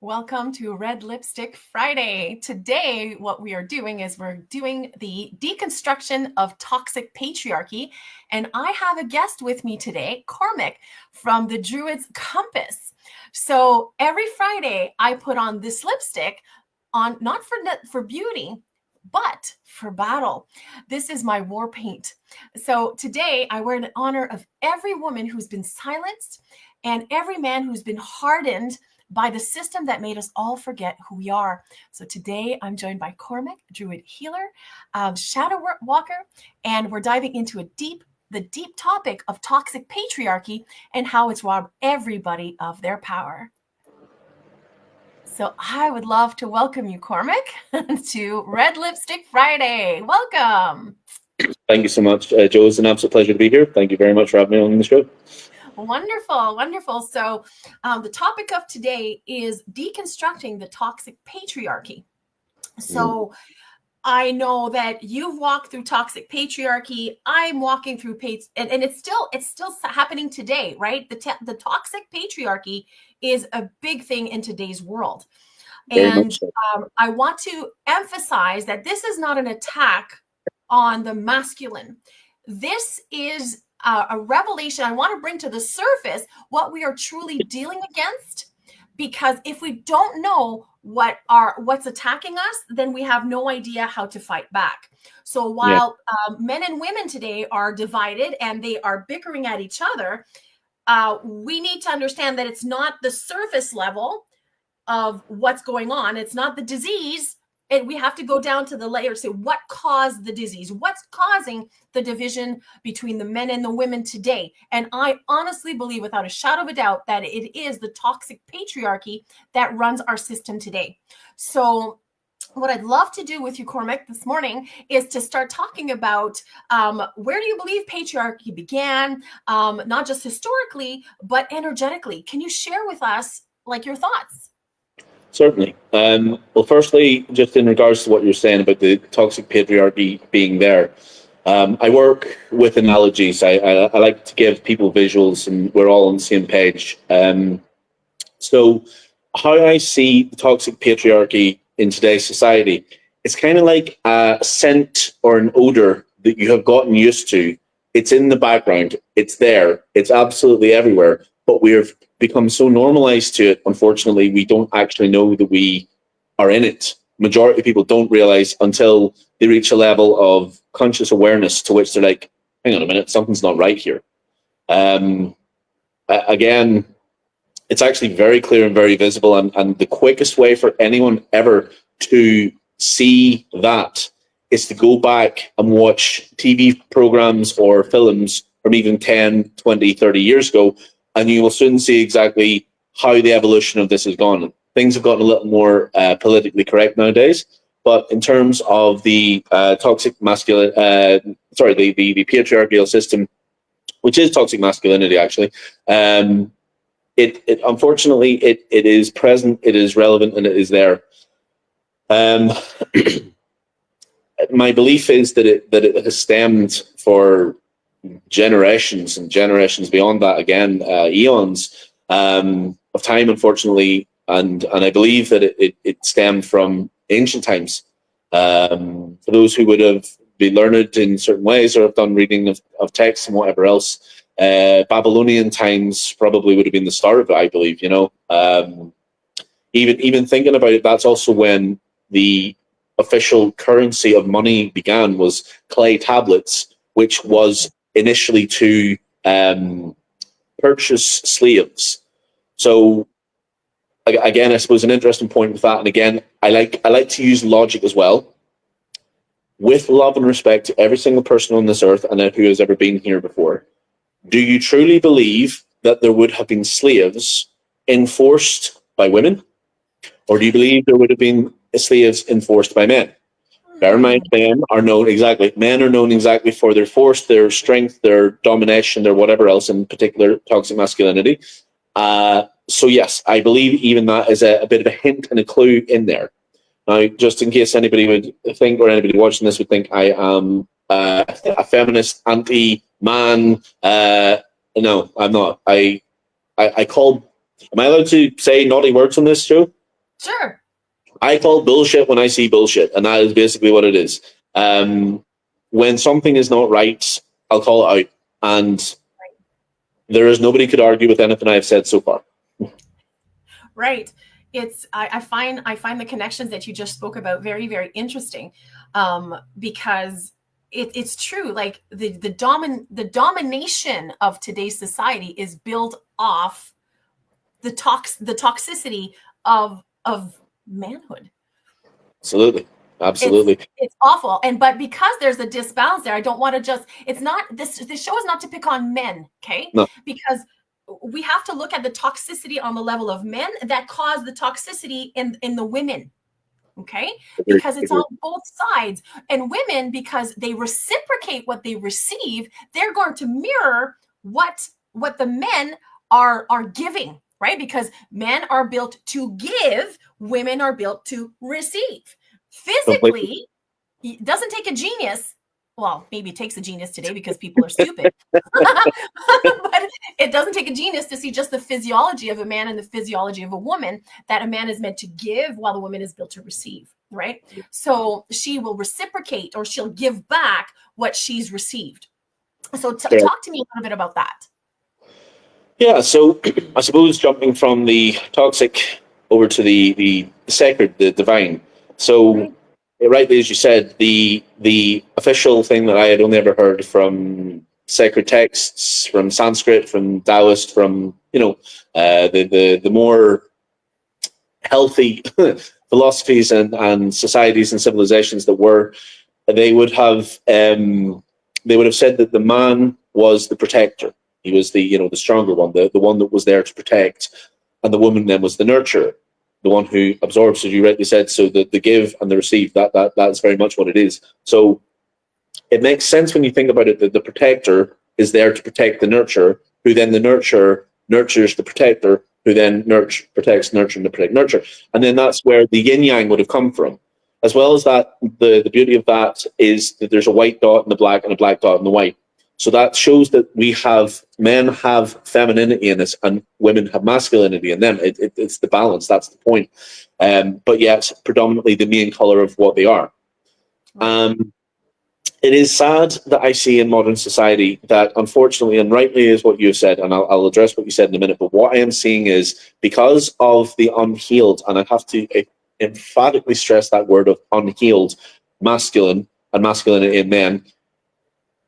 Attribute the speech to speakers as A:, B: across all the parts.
A: Welcome to Red Lipstick Friday. Today, what we are doing is we're doing the deconstruction of toxic patriarchy. And I have a guest with me today, Cormac from the Druid's Compass. So every Friday, I put on this lipstick on not for beauty, but for battle. This is my war paint. So today, I wear it in honor of every woman who's been silenced and every man who's been hardened by the system that made us all forget who we are. So today I'm joined by Cormac, Druid healer, shadow walker, and we're diving into the deep topic of toxic patriarchy and how it's robbed everybody of their power. So I would love to welcome you, Cormac, to Red Lipstick Friday. Welcome.
B: Thank you so much, Joe. It's an absolute pleasure to be here. Thank you very much for having me on the show.
A: Wonderful, wonderful. So the topic of today is deconstructing the toxic patriarchy. So I know that you've walked through toxic patriarchy. I'm walking through and it's still happening today, right? The toxic patriarchy is a big thing in today's world. And I want to emphasize that this is not an attack on the masculine. This is a revelation. I want to bring to the surface what we are truly dealing against, because if we don't know what's attacking us, then we have no idea how to fight back. So while men and women today are divided and they are bickering at each other, we need to understand that it's not the surface level of what's going on. It's not the disease. And we have to go down to the layer to say what caused the disease, what's causing the division between the men and the women today. And I honestly believe without a shadow of a doubt that it is the toxic patriarchy that runs our system today. So what I'd love to do with you, Cormac, this morning is to start talking about where do you believe patriarchy began, not just historically, but energetically. Can you share with us your thoughts?
B: Certainly. Well, firstly, just in regards to what you're saying about the toxic patriarchy being there, I work with analogies. I like to give people visuals, and we're all on the same page. So how I see the toxic patriarchy in today's society, it's kind of like a scent or an odor that you have gotten used to. It's in the background. It's there. It's absolutely everywhere. But we've become so normalized to it, unfortunately, we don't actually know that we are in it. Majority of people don't realize until they reach a level of conscious awareness to which they're like, hang on a minute, something's not right here. Again, it's actually very clear and very visible. And the quickest way for anyone ever to see that is to go back and watch TV programs or films from even 10, 20, 30 years ago, and you will soon see exactly how the evolution of this has gone. Things have gotten a little more politically correct nowadays, but in terms of the toxic masculine, the patriarchal system, which is toxic masculinity, actually, it unfortunately it is present, it is relevant, and it is there. My belief is that it has stemmed for generations and generations beyond that, again, eons of time, unfortunately, and I believe that it stemmed from ancient times. For those who would have been learned in certain ways or have done reading of texts and whatever else, Babylonian times probably would have been the start of it, I believe. Even thinking about it, that's also when the official currency of money began, was clay tablets, which was initially to purchase slaves. So again, I suppose an interesting point with that, and again, I like to use logic as well, with love and respect to every single person on this earth and who has ever been here before. Do you truly believe that there would have been slaves enforced by women, or do you believe there would have been slaves enforced by men? Bear in mind, men are known exactly for their force, their strength, their domination, their whatever else, in particular toxic masculinity. So yes, I believe even that is a bit of a hint and a clue in there. Now, just in case anybody would think, or anybody watching this would think I am a feminist, anti-man, no, I'm not. I call. Am I allowed to say naughty words on this show?
A: Sure.
B: I call bullshit when I see bullshit, and that is basically what it is. When something is not right, I'll call it out, and there is nobody could argue with anything I've said so far.
A: Right. It's I find the connections that you just spoke about very, very interesting, because it's true. Like the domination of today's society is built off the toxicity of manhood.
B: Absolutely. Absolutely.
A: It's awful. But because there's a disbalance there, I don't want to just, it's not this show is not to pick on men, okay?
B: No.
A: Because we have to look at the toxicity on the level of men that cause the toxicity in the women. Okay? Because it's on both sides. And women, because they reciprocate what they receive, they're going to mirror what the men are giving, right? Because men are built to give, women are built to receive. Physically, it doesn't take a genius. Well, maybe it takes a genius today because people are stupid. But it doesn't take a genius to see just the physiology of a man and the physiology of a woman, that a man is meant to give while the woman is built to receive, right? So she will reciprocate, or she'll give back what she's received. So talk to me a little bit about that.
B: Yeah, so I suppose jumping from the toxic over to the sacred, the divine. So, rightly as you said, the official thing that I had only ever heard from sacred texts, from Sanskrit, from Taoist, from the more healthy philosophies and societies and civilizations that were, they would have said that the man was the protector. He was the stronger one, the one that was there to protect, and the woman then was the nurturer, the one who absorbs, as you rightly said. So the give and the receive, that's very much what it is. So it makes sense when you think about it that the protector is there to protect the nurturer, who then the nurturer nurtures the protector, who then protects, nurture, and the protect, nurture. And then that's where the yin yang would have come from. As well as that, the beauty of that is that there's a white dot in the black and a black dot in the white. So that shows that men have femininity in us and women have masculinity in them. It's the balance, that's the point. But yet, predominantly the main color of what they are. It is sad that I see in modern society that, unfortunately, and rightly is what you said, and I'll address what you said in a minute, but what I am seeing is, because of the unhealed, and I have to emphatically stress that word of unhealed, masculine and masculinity in men,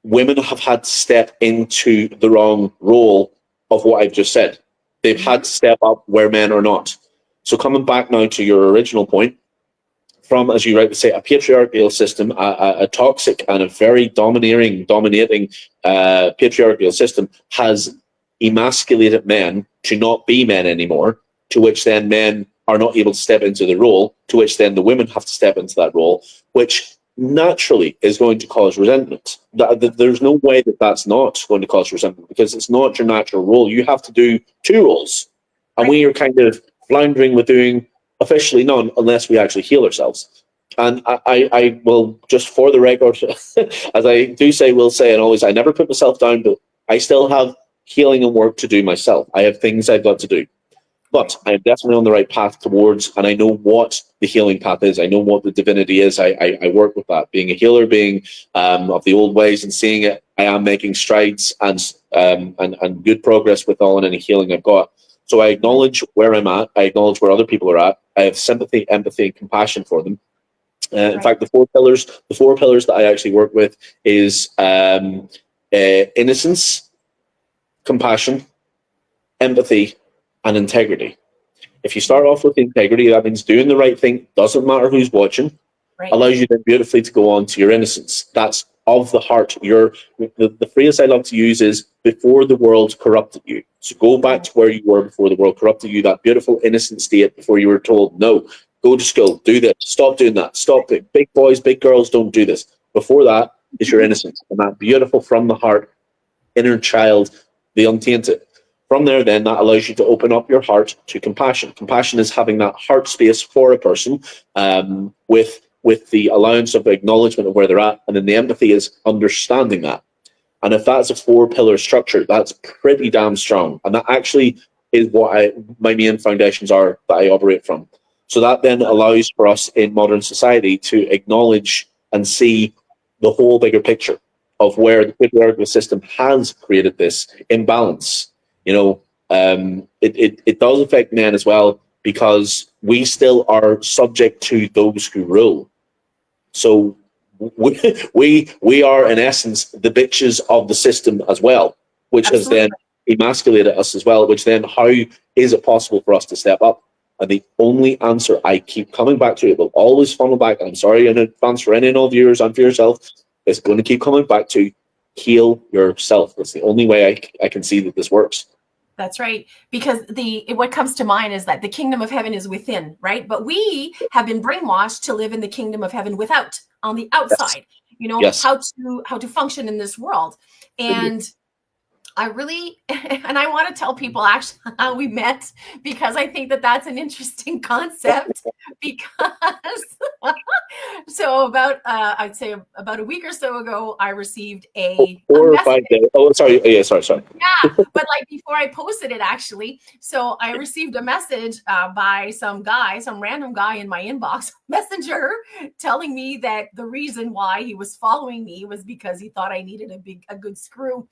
B: women have had to step into the wrong role of what I've just said. They've had to step up where men are not. So coming back now to your original point, from, as you rightly say, a patriarchal system, a toxic and a very dominating patriarchal system has emasculated men to not be men anymore, to which then men are not able to step into the role, to which then the women have to step into that role, which naturally is going to cause resentment. There's no way that that's not going to cause resentment, because it's not your natural role. You have to do two roles, and we are kind of floundering with doing officially none, unless we actually heal ourselves. And I will, just for the record, as I do say, will say, and always, I never put myself down, but I still have healing and work to do myself. I have things I've got to do. But I'm definitely on the right path towards, and I know what the healing path is. I know what the divinity is. I work with that. Being a healer, being of the old ways and seeing it, I am making strides and good progress with all and any healing I've got. So I acknowledge where I'm at. I acknowledge where other people are at. I have sympathy, empathy, and compassion for them. In fact, the four pillars that I actually work with is innocence, compassion, empathy, and integrity. If you start off with integrity, that means doing the right thing, doesn't matter who's watching, allows you then beautifully to go on to your innocence. That's of the heart. The phrase I love to use is before the world corrupted you. So go back to where you were before the world corrupted you, that beautiful innocent state before you were told, no, go to school, do this, stop doing that, stop it. Big boys, big girls, don't do this. Before that is your innocence, and that beautiful from the heart, inner child, the untainted. From there, then, that allows you to open up your heart to compassion. Compassion is having that heart space for a person with the allowance of acknowledgement of where they're at. And then the empathy is understanding that. And if that's a 4-pillar structure, that's pretty damn strong. And that actually is what my main foundations are that I operate from. So that then allows for us in modern society to acknowledge and see the whole bigger picture of where the patriarchal system has created this imbalance. It does affect men as well, because we still are subject to those who rule. So we are in essence the bitches of the system as well, which
A: Absolutely.
B: has then emasculated us as well, which then how is it possible for us to step up? And the only answer I keep coming back to, it will always funnel back, and I'm sorry in advance for any and all viewers and for yourself, it's going to keep coming back to heal yourself. That's the only way I can see that this works.
A: That's right. Because what comes to mind is that the kingdom of heaven is within, right? But we have been brainwashed to live in the kingdom of heaven without, on the outside,
B: Yes.
A: how to function in this world. And I really, and I want to tell people actually how we met, because I think that that's an interesting concept. Because so I'd say about a week or so ago, I received a
B: 4 or 5 days. Oh, sorry. Yeah, sorry.
A: Yeah, but like before I posted it, actually, so I received a message by some random guy in my inbox messenger, telling me that the reason why he was following me was because he thought I needed a good screw.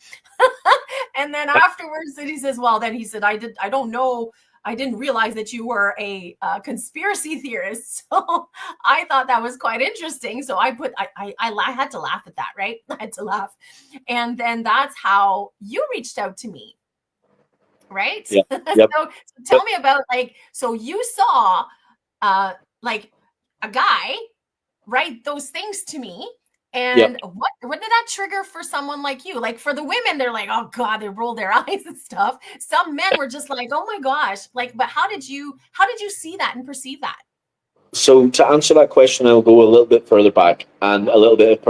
A: And then afterwards, he says, well, then he said, I don't know. I didn't realize that you were a conspiracy theorist. So I thought that was quite interesting. So I had to laugh at that, right? I had to laugh. And then that's how you reached out to me, right?
B: Yeah. Yep.
A: So tell me about, so you saw like a guy write those things to me. And what did that trigger for someone like you? Like for the women, they're like, oh God, they roll their eyes and stuff. Some men were just like, oh my gosh, but how did you see that and perceive that?
B: So to answer that question, I'll go a little bit further back and a little bit of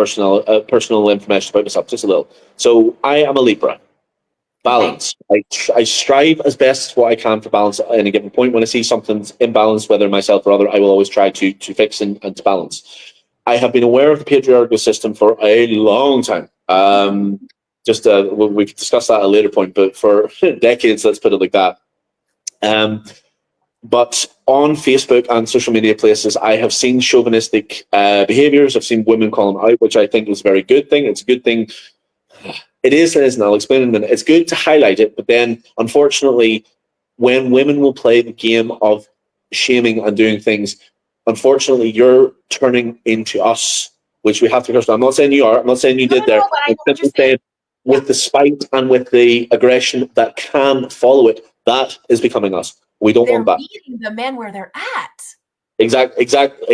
B: personal information about myself, just a little. So I am a Libra. Balance. Okay. I strive as best as what I can for balance at any given point. When I see something's imbalanced, whether myself or other, I will always try to fix and to balance. I have been aware of the patriarchal system for a long time. We can discuss that at a later point, but for decades, let's put it like that. But on Facebook and social media places, I have seen chauvinistic behaviors. I've seen women call them out, which I think is a very good thing. It's a good thing. It is, and I'll explain in a minute. It's good to highlight it, but then, unfortunately, when women will play the game of shaming and doing things, unfortunately, you're turning into us, which we have to understand. I'm not saying you are. I'm not saying you did there. I'm simply saying with the spite and with the aggression that can follow it, that is becoming us. We don't want that.
A: They're meeting the men where they're at.
B: Exactly.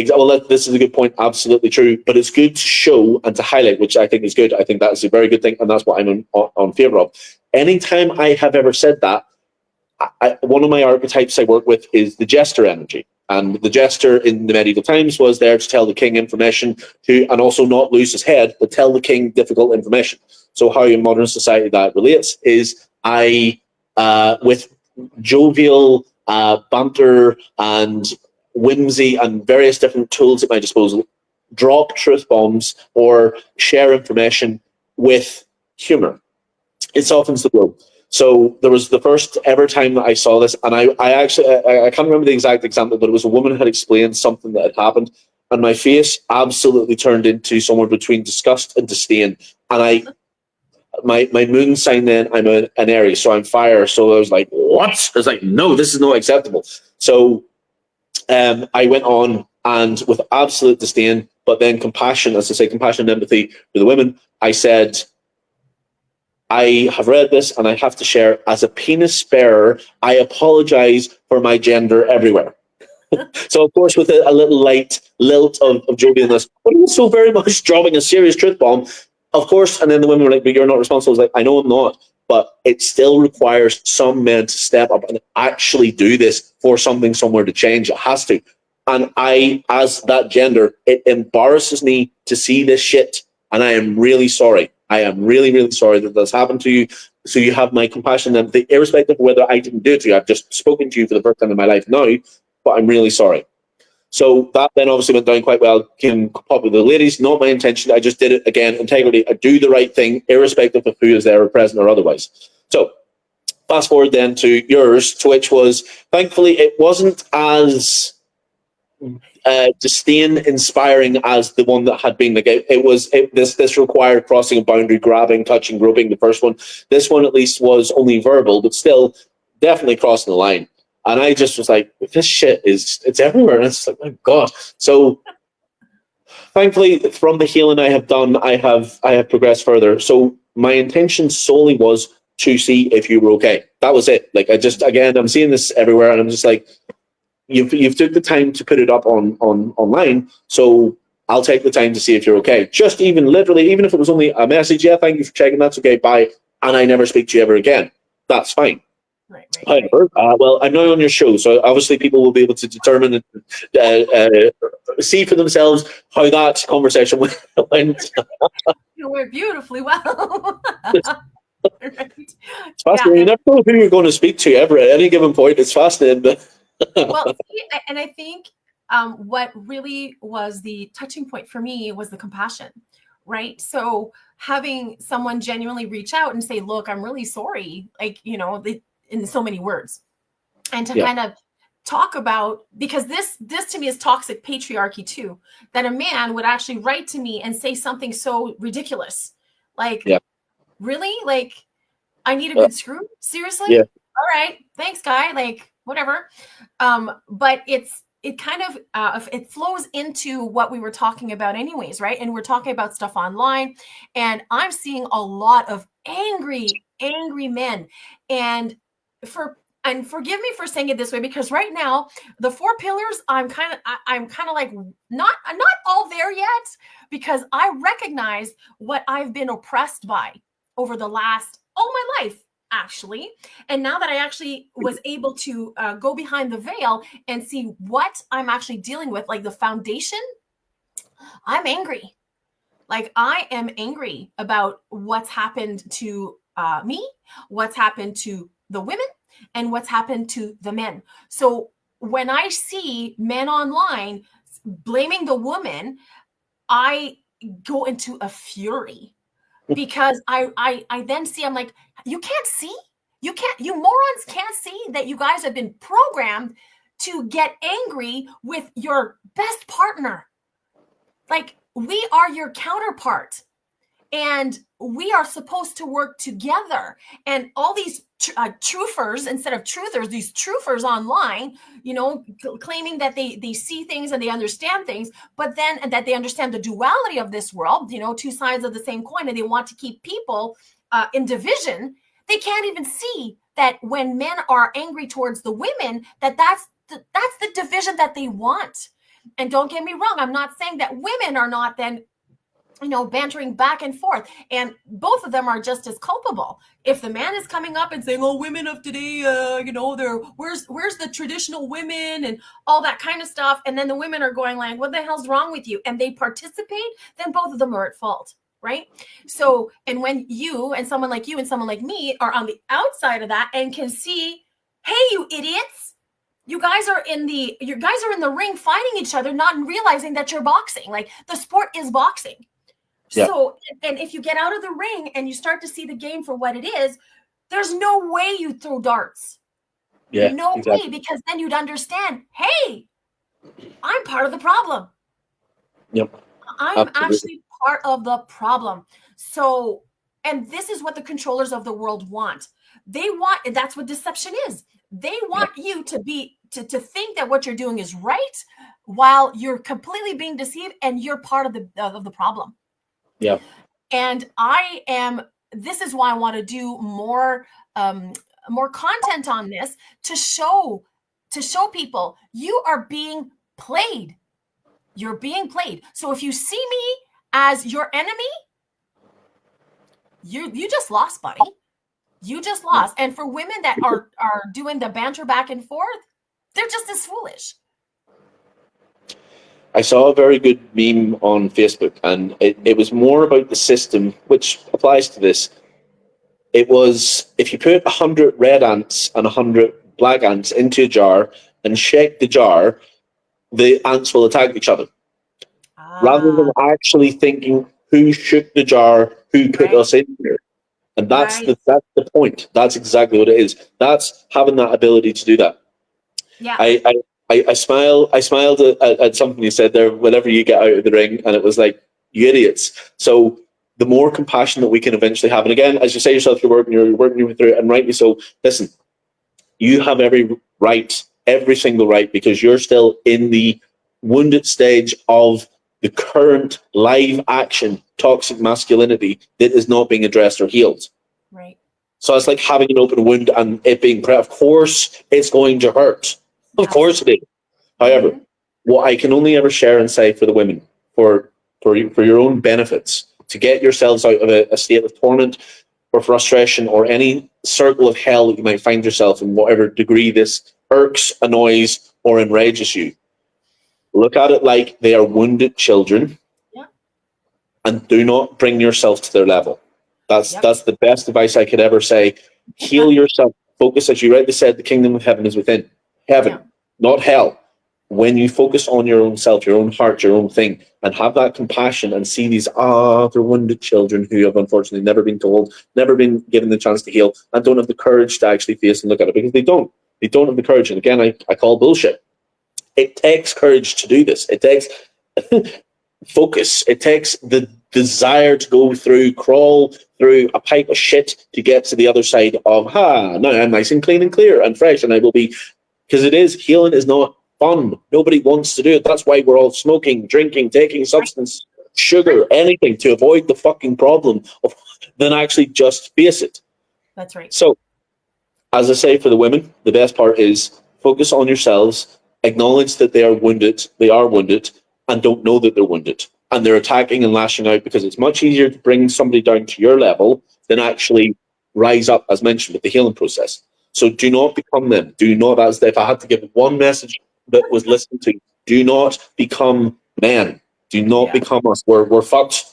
B: Well, this is a good point. Absolutely true. But it's good to show and to highlight, which I think is good. I think that's a very good thing, and that's what I'm on favor of. Anytime I have ever said that, one of my archetypes I work with is the jester energy. And the jester in the medieval times was there to tell the king information, and also not lose his head, but tell the king difficult information. So how in modern society that relates is with jovial banter and whimsy and various different tools at my disposal, drop truth bombs or share information with humor. It softens the blow. So there was the first ever time that I saw this, and I can't remember the exact example, but it was a woman had explained something that had happened, and my face absolutely turned into somewhere between disgust and disdain. And my moon sign then, I'm an Aries, so I'm fire. So I was like, what? I was like, no, this is not acceptable. So I went on, and with absolute disdain, but then compassion, as I say, compassion and empathy for the women, I said, I have read this and I have to share. As a penis bearer, I apologize for my gender everywhere. So, of course, with a little light lilt of jovialness, but also very much dropping a serious truth bomb, of course. And then the women were like, but you're not responsible. I was like, I know I'm not. But it still requires some men to step up and actually do this for something somewhere to change. It has to. And I, as that gender, it embarrasses me to see this shit. And I am really sorry. I am really, really sorry that this happened to you. So you have my compassion and empathy, irrespective of whether I didn't do it to you. I've just spoken to you for the first time in my life now, but I'm really sorry. So that then obviously went down quite well, came popular with the ladies. Not my intention. I just did it again, integrity. I do the right thing, irrespective of who is there or present or otherwise. So fast forward then to yours, to which was, thankfully, it wasn't as disdain inspiring as the one that had been. Like this required crossing a boundary, grabbing, touching, groping. The first one, this one at least was only verbal, but still definitely crossing the line. And I just was like, this shit it's everywhere. And it's like, my God. So thankfully, from the healing I have done, I have progressed further. So my intention solely was to see if you were okay. That was it. Like I'm seeing this everywhere, and I'm just like, you've took the time to put it up on online, so I'll take the time to see if you're okay. Just even literally, even if it was only a message, yeah, thank you for checking, that's okay, bye, and I never speak to you ever again. That's fine.
A: Right.
B: However, well, I'm now on your show, so obviously people will be able to determine and see for themselves how that conversation went.
A: You went beautifully well. Right.
B: It's fascinating. You never know who you're going to speak to ever at any given point. It's fascinating.
A: Well, and I think what really was the touching point for me was the compassion, right? So having someone genuinely reach out and say, look, I'm really sorry, like, in so many words, and to kind of talk about, because this to me is toxic patriarchy too, that a man would actually write to me and say something so ridiculous, like, really, like, I need a good screw, seriously? All right, thanks, guy, like, whatever. But it kind of it flows into what we were talking about anyways, right? And we're talking about stuff online, and I'm seeing a lot of angry men. And forgive me for saying it this way, because right now the 4 pillars, I'm kind of like not all there yet, because I recognize what I've been oppressed by over the last all my life, actually. And now that I actually was able to go behind the veil and see what I'm actually dealing with, like the foundation, I'm angry. Like, I am angry about what's happened to me, what's happened to the women, and what's happened to the men. So when I see men online blaming the woman, I go into a fury, because I then see, I'm like, you morons can't see that you guys have been programmed to get angry with your best partner. Like, we are your counterpart, and we are supposed to work together. And all these truthers instead of truthers, these truthers online, claiming that they see things and they understand things, but then that they understand the duality of this world, 2 sides of the same coin, and they want to keep people in division. They can't even see that when men are angry towards the women, that's the division that they want. And don't get me wrong, I'm not saying that women are not then bantering back and forth, and both of them are just as culpable. If the man is coming up and saying, oh, women of today, they're where's the traditional women and all that kind of stuff, and then the women are going like, what the hell's wrong with you, and they participate, then both of them are at fault, right? So, and when you and someone like you and someone like me are on the outside of that and can see, hey, you idiots, you guys are in the ring fighting each other, not realizing that you're boxing. Like, the sport is boxing. Yeah. So, and if you get out of the ring and you start to see the game for what it is, there's no way you throw darts. Yeah, no way, because then you'd understand, hey, I'm part of the problem.
B: Yep.
A: I'm actually part of the problem. So, and this is what the controllers of the world want. They want, and that's what deception is. They want you to be, to think that what you're doing is right, while you're completely being deceived, and you're part of the problem.
B: Yeah.
A: And this is why I want to do more content on this, to show people you are being played. You're being played. So if you see me as your enemy, you just lost, buddy. You just lost. And for women that are doing the banter back and forth, they're just as foolish.
B: I saw a very good meme on Facebook, and it was more about the system, which applies to this. It was, if you put 100 red ants and 100 black ants into a jar and shake the jar, the ants will attack each other. Rather than actually thinking who shook the jar, who put us in here. And that's the point. That's exactly what it is. That's having that ability to do that.
A: Yeah.
B: I smiled at something you said there whenever you get out of the ring, and it was like, you idiots. So the more compassion that we can eventually have, and again, as you say yourself, you're working your way through it, and rightly so. Listen, you have every single right, because you're still in the wounded stage of the current live action toxic masculinity that is not being addressed or healed.
A: Right.
B: So it's like having an open wound and it being, of course, it's going to hurt. Of course it is. However, what I can only ever share and say for the women, for your own benefits, to get yourselves out of a state of torment or frustration or any circle of hell that you might find yourself in, whatever degree this irks, annoys, or enrages you. Look at it like they are wounded children, and do not bring yourself to their level. That's the best advice I could ever say. Heal yourself. Focus, as you rightly said, the kingdom of heaven is within. Heaven, not hell. When you focus on your own self, your own heart, your own thing, and have that compassion and see these other wounded children who have unfortunately never been told, never been given the chance to heal, and don't have the courage to actually face and look at it, because they don't. They don't have the courage. And again, I call bullshit. It takes courage to do this. It takes focus. It takes the desire to crawl through a pipe of shit to get to the other side of, now I'm nice and clean and clear and fresh, and I will be, because healing is not fun. Nobody wants to do it. That's why we're all smoking, drinking, taking substance, sugar, anything to avoid the fucking problem than actually just face it.
A: That's right.
B: So, as I say, for the women, the best part is focus on yourselves, acknowledge that they are wounded, and don't know that they're wounded. And they're attacking and lashing out, because it's much easier to bring somebody down to your level than actually rise up, as mentioned, with the healing process. So do not become them. Do not, as if I had to give one message that was listened to, do not become men. Do not become us. We're fucked.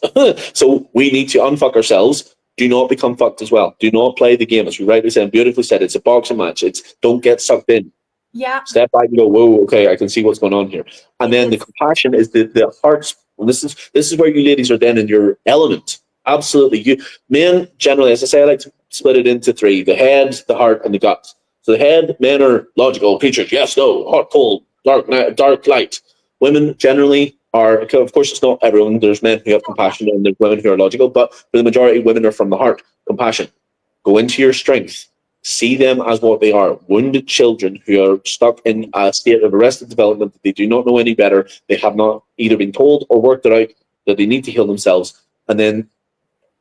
B: So we need to unfuck ourselves. Do not become fucked as well. Do not play the game. As you rightly said, beautifully said, it's a boxing match. Don't get sucked in.
A: Yeah.
B: Step back and go, whoa, okay, I can see what's going on here. And then the compassion is the heart's. This is where you ladies are then in your element. Absolutely. You men generally, as I say, I like to split it into three: the head, the heart, and the gut. So the head, men are logical creatures. Yes, no, hot, cold, dark, light. Women generally are, of course, it's not everyone. There's men who have compassion and there's women who are logical, but for the majority, women are from the heart. Compassion. Go into your strength. See them as what they are: wounded children who are stuck in a state of arrested development that they do not know any better. They have not either been told or worked it out that they need to heal themselves. And then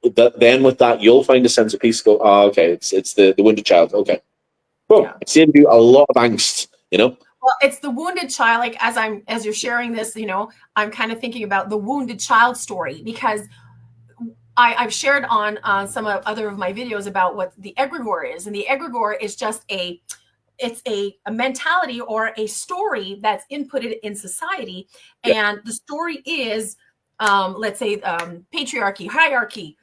B: with that, you'll find a sense of peace. Go, okay, it's the wounded child. Okay. Well, it saved you a lot of angst, Well,
A: it's the wounded child. Like as you're sharing this, I'm kind of thinking about the wounded child story, because I've shared on some other of my videos about what the egregore is, and the egregore is just a mentality or a story that's inputted in society, and the story is, let's say, patriarchy, hierarchy,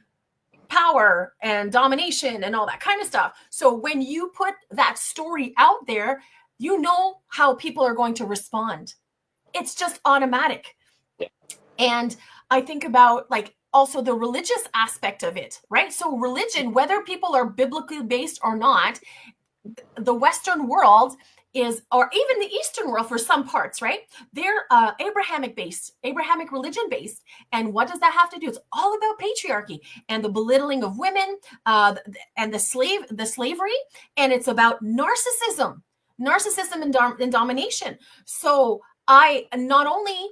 A: power, and domination, and all that kind of stuff. So when you put that story out there, you know how people are going to respond. It's just automatic. And I think about also the religious aspect of it, right? So religion, whether people are biblically based or not, the Western world is, or even the Eastern world for some parts, right? They're Abrahamic religion based. And what does that have to do? It's all about patriarchy and the belittling of women, and the slavery. And it's about narcissism and domination. So I not only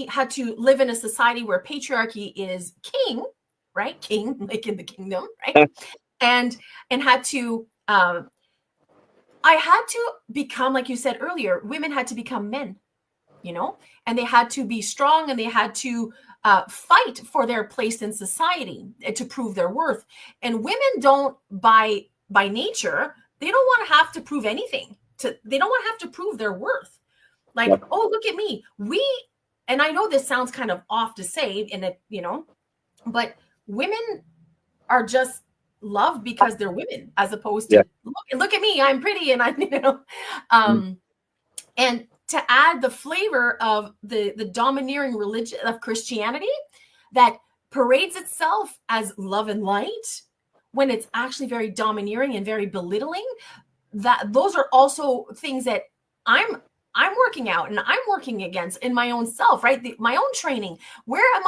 A: had to live in a society where patriarchy is king, right? King, like in the kingdom, right? And had to, I had to become, like you said earlier, women had to become men, and they had to be strong, and they had to fight for their place in society to prove their worth. And women don't, by nature, they don't want to have to prove anything. They don't want to have to prove their worth. Oh, look at me. And I know this sounds kind of off to say, in it, but women are just loved because they're women, as opposed to look at me, I'm pretty, and I'm, and to add the flavor of the domineering religion of Christianity that parades itself as love and light when it's actually very domineering and very belittling. Those are also things that I'm working out and I'm working against in my own self, right? My own training. Where have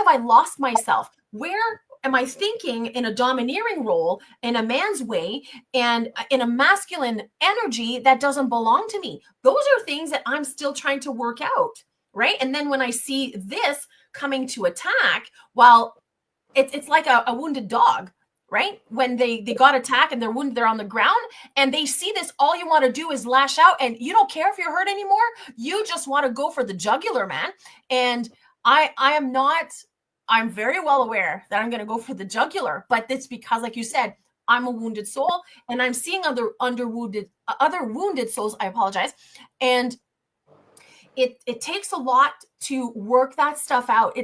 A: I lost myself? Where am I thinking in a domineering role, in a man's way, and in a masculine energy that doesn't belong to me? Those are things that I'm still trying to work out, right? And then when I see this coming to attack, well, it's like a wounded dog, right? When they got attacked and they're wounded, they're on the ground and they see this, all you want to do is lash out and you don't care if you're hurt anymore. You just want to go for the jugular, man. And I'm very well aware that I'm going to go for the jugular, but it's because, like you said, I'm a wounded soul and I'm seeing other wounded souls. I apologize. And it takes a lot to work that stuff out.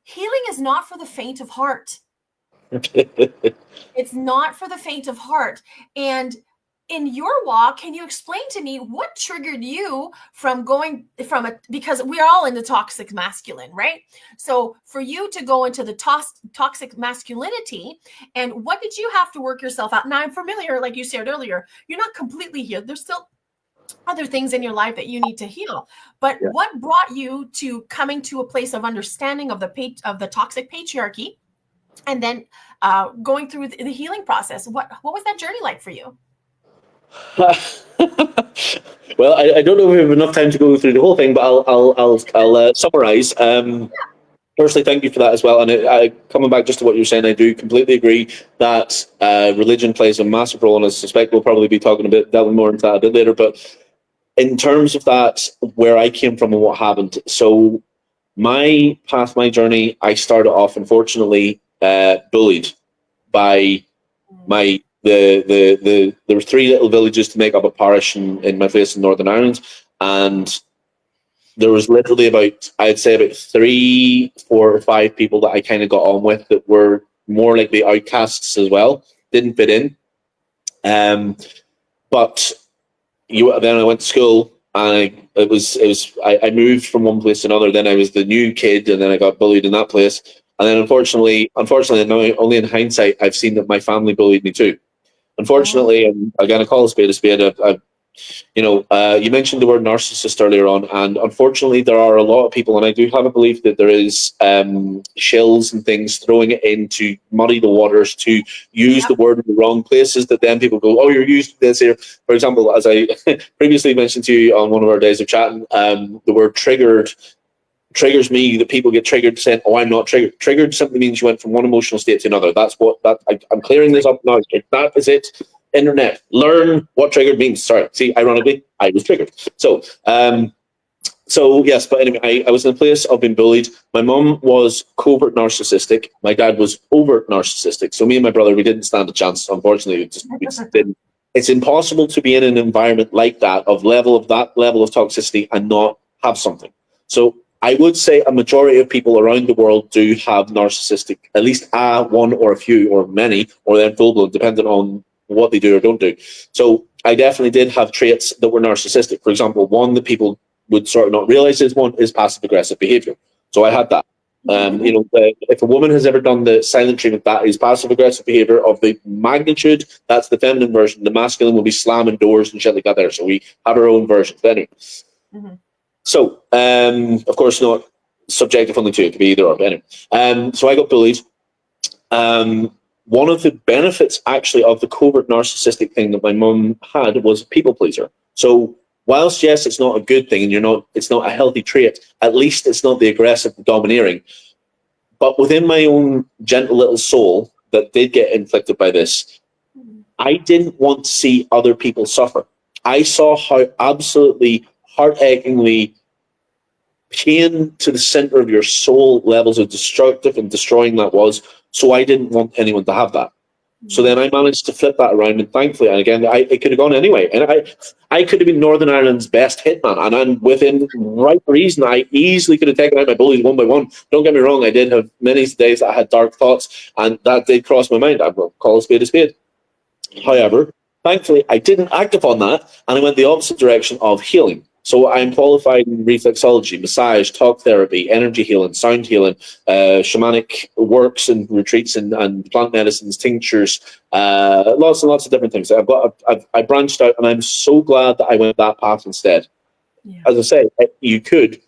A: Healing is not for the faint of heart. It's not for the faint of heart. And in your walk, can you explain to me what triggered you from going from because we are all in the toxic masculine, right? So for you to go into the toxic masculinity, and what did you have to work yourself out? Now I'm familiar, like you said earlier, you're not completely healed. There's still other things in your life that you need to heal. But what brought you to coming to a place of understanding of the toxic patriarchy, and then going through the healing process? What was that journey like for you?
B: Well, I don't know if we have enough time to go through the whole thing, but I'll summarize. Firstly, thank you for that as well. And coming back just to what you're saying, I do completely agree that religion plays a massive role, and I suspect we'll probably be delving more into that a bit later. But in terms of that, where I came from and what happened, so my path, my journey, I started off, unfortunately, bullied by there were 3 little villages to make up a parish in my place in Northern Ireland, and there was literally I'd say about 3, 4, or 5 people that I kind of got on with that were more like the outcasts as well, didn't fit in. But then I went to school, and I moved from one place to another. Then I was the new kid, and then I got bullied in that place. And then unfortunately, now only in hindsight, I've seen that my family bullied me too. Unfortunately, and I'm gonna call a spade a spade. You mentioned the word narcissist earlier on, and unfortunately, there are a lot of people, and I do have a belief that there is shills and things throwing it in to muddy the waters, to use the word in the wrong places, that then people go, oh, you're used to this here. For example, as I previously mentioned to you on one of our days of chatting, the word triggered triggers me, that people get triggered saying, oh, I'm not triggered. Triggered simply means you went from one emotional state to another. I'm clearing this up now. That is it. Internet, learn what triggered means. Sorry, see, ironically, I was triggered. So yes, but anyway, I was in a place of being bullied. My mum was covert narcissistic. My dad was overt narcissistic. So me and my brother, we didn't stand a chance. Unfortunately, we just didn't. It's impossible to be in an environment like that level of toxicity and not have something. So I would say a majority of people around the world do have narcissistic, at least one or a few or many, or then full-blown, depending on what they do or don't do. So I definitely did have traits that were narcissistic. For example, one that people would sort of not realize is passive-aggressive behavior. So I had that. If a woman has ever done the silent treatment, that is passive-aggressive behavior of the magnitude. That's the feminine version. The masculine will be slamming doors and shit like that there. So we have our own versions. Anyway. So, of course, not subjective only to it, could be either or. But anyway, so I got bullied. One of the benefits, actually, of the covert narcissistic thing that my mum had was people pleaser. So, whilst yes, it's not a good thing, and it's not a healthy trait. At least it's not the aggressive, domineering. But within my own gentle little soul that did get inflicted by this, I didn't want to see other people suffer. I saw how absolutely heart-achingly pain to the center of your soul levels of destructive and destroying that was. So I didn't want anyone to have that. So then I managed to flip that around, and thankfully, and again, it could have gone anyway. And I could have been Northern Ireland's best hitman, and then within right reason, I easily could have taken out my bullies one by one. Don't get me wrong, I did have many days that I had dark thoughts, and that did cross my mind. I will call a spade a spade. However, thankfully, I didn't act upon that, and I went the opposite direction of healing. So I'm qualified in reflexology, massage, talk therapy, energy healing, sound healing, shamanic works and retreats, and plant medicines, tinctures, lots and lots of different things. I branched out, and I'm so glad that I went that path instead.
A: Yeah.
B: As I say, you could,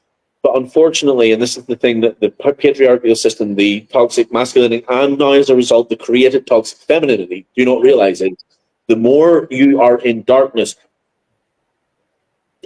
B: but unfortunately, and this is the thing, that the patriarchal system, the toxic masculinity, and now as a result, the created toxic femininity, do not realize it. The more you are in darkness,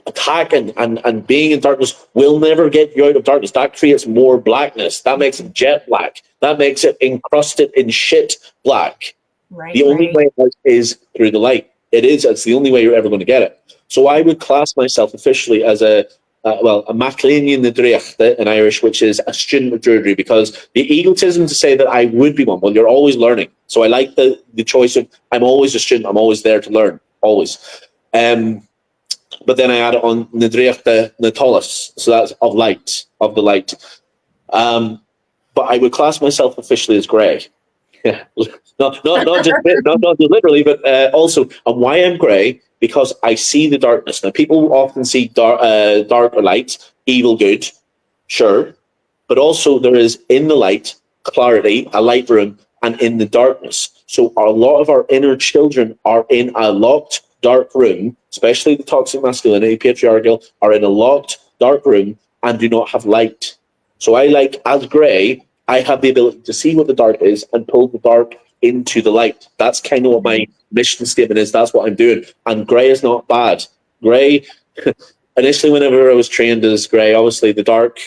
B: attacking and being in darkness will never get you out of darkness. That creates more blackness. That makes it jet black. That makes it encrusted in shit black.
A: Right.
B: The only way out is through the light. It's the only way you're ever going to get it. So I would class myself officially as a Macleanian na Druidic in Irish, which is a student of Druidry, because the egotism to say that I would be one, well, you're always learning. So I like the choice of, I'm always a student, I'm always there to learn, always. But then I added on na Druidic na Tolas, so that's of light, of the light. But I would class myself officially as grey. Yeah, not just literally, but also, and why I'm grey, because I see the darkness. Now, people often see dark or light, evil, good, sure, but also there is in the light clarity, a light room, and in the darkness. So a lot of our inner children are in a locked dark room, especially the toxic masculinity, patriarchal, are in a locked dark room and do not have light. So as grey, I have the ability to see what the dark is and pull the dark into the light. That's kind of what my mission statement is. That's what I'm doing. And grey is not bad. Grey, initially, whenever I was trained as grey, obviously the dark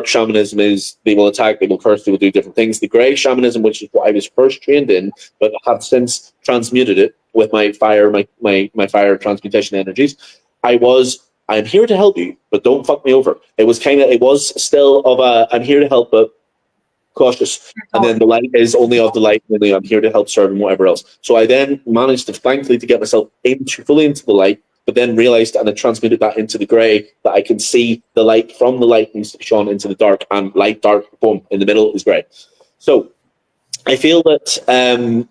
B: shamanism is they will attack, they will curse, they will do different things. The grey shamanism, which is what I was first trained in, but have since transmuted it with my fire, my fire transmutation energies. I'm here to help you, but don't fuck me over. It was still of a, I'm here to help, but cautious. And then the light is only of the light, and I'm here to help serve and whatever else. So I then managed to, thankfully, to get myself fully into the light, but then realized, and I transmuted that into the grey, that I can see the light from the light needs to be shone into the dark, and light, dark, boom, in the middle is grey. So I feel that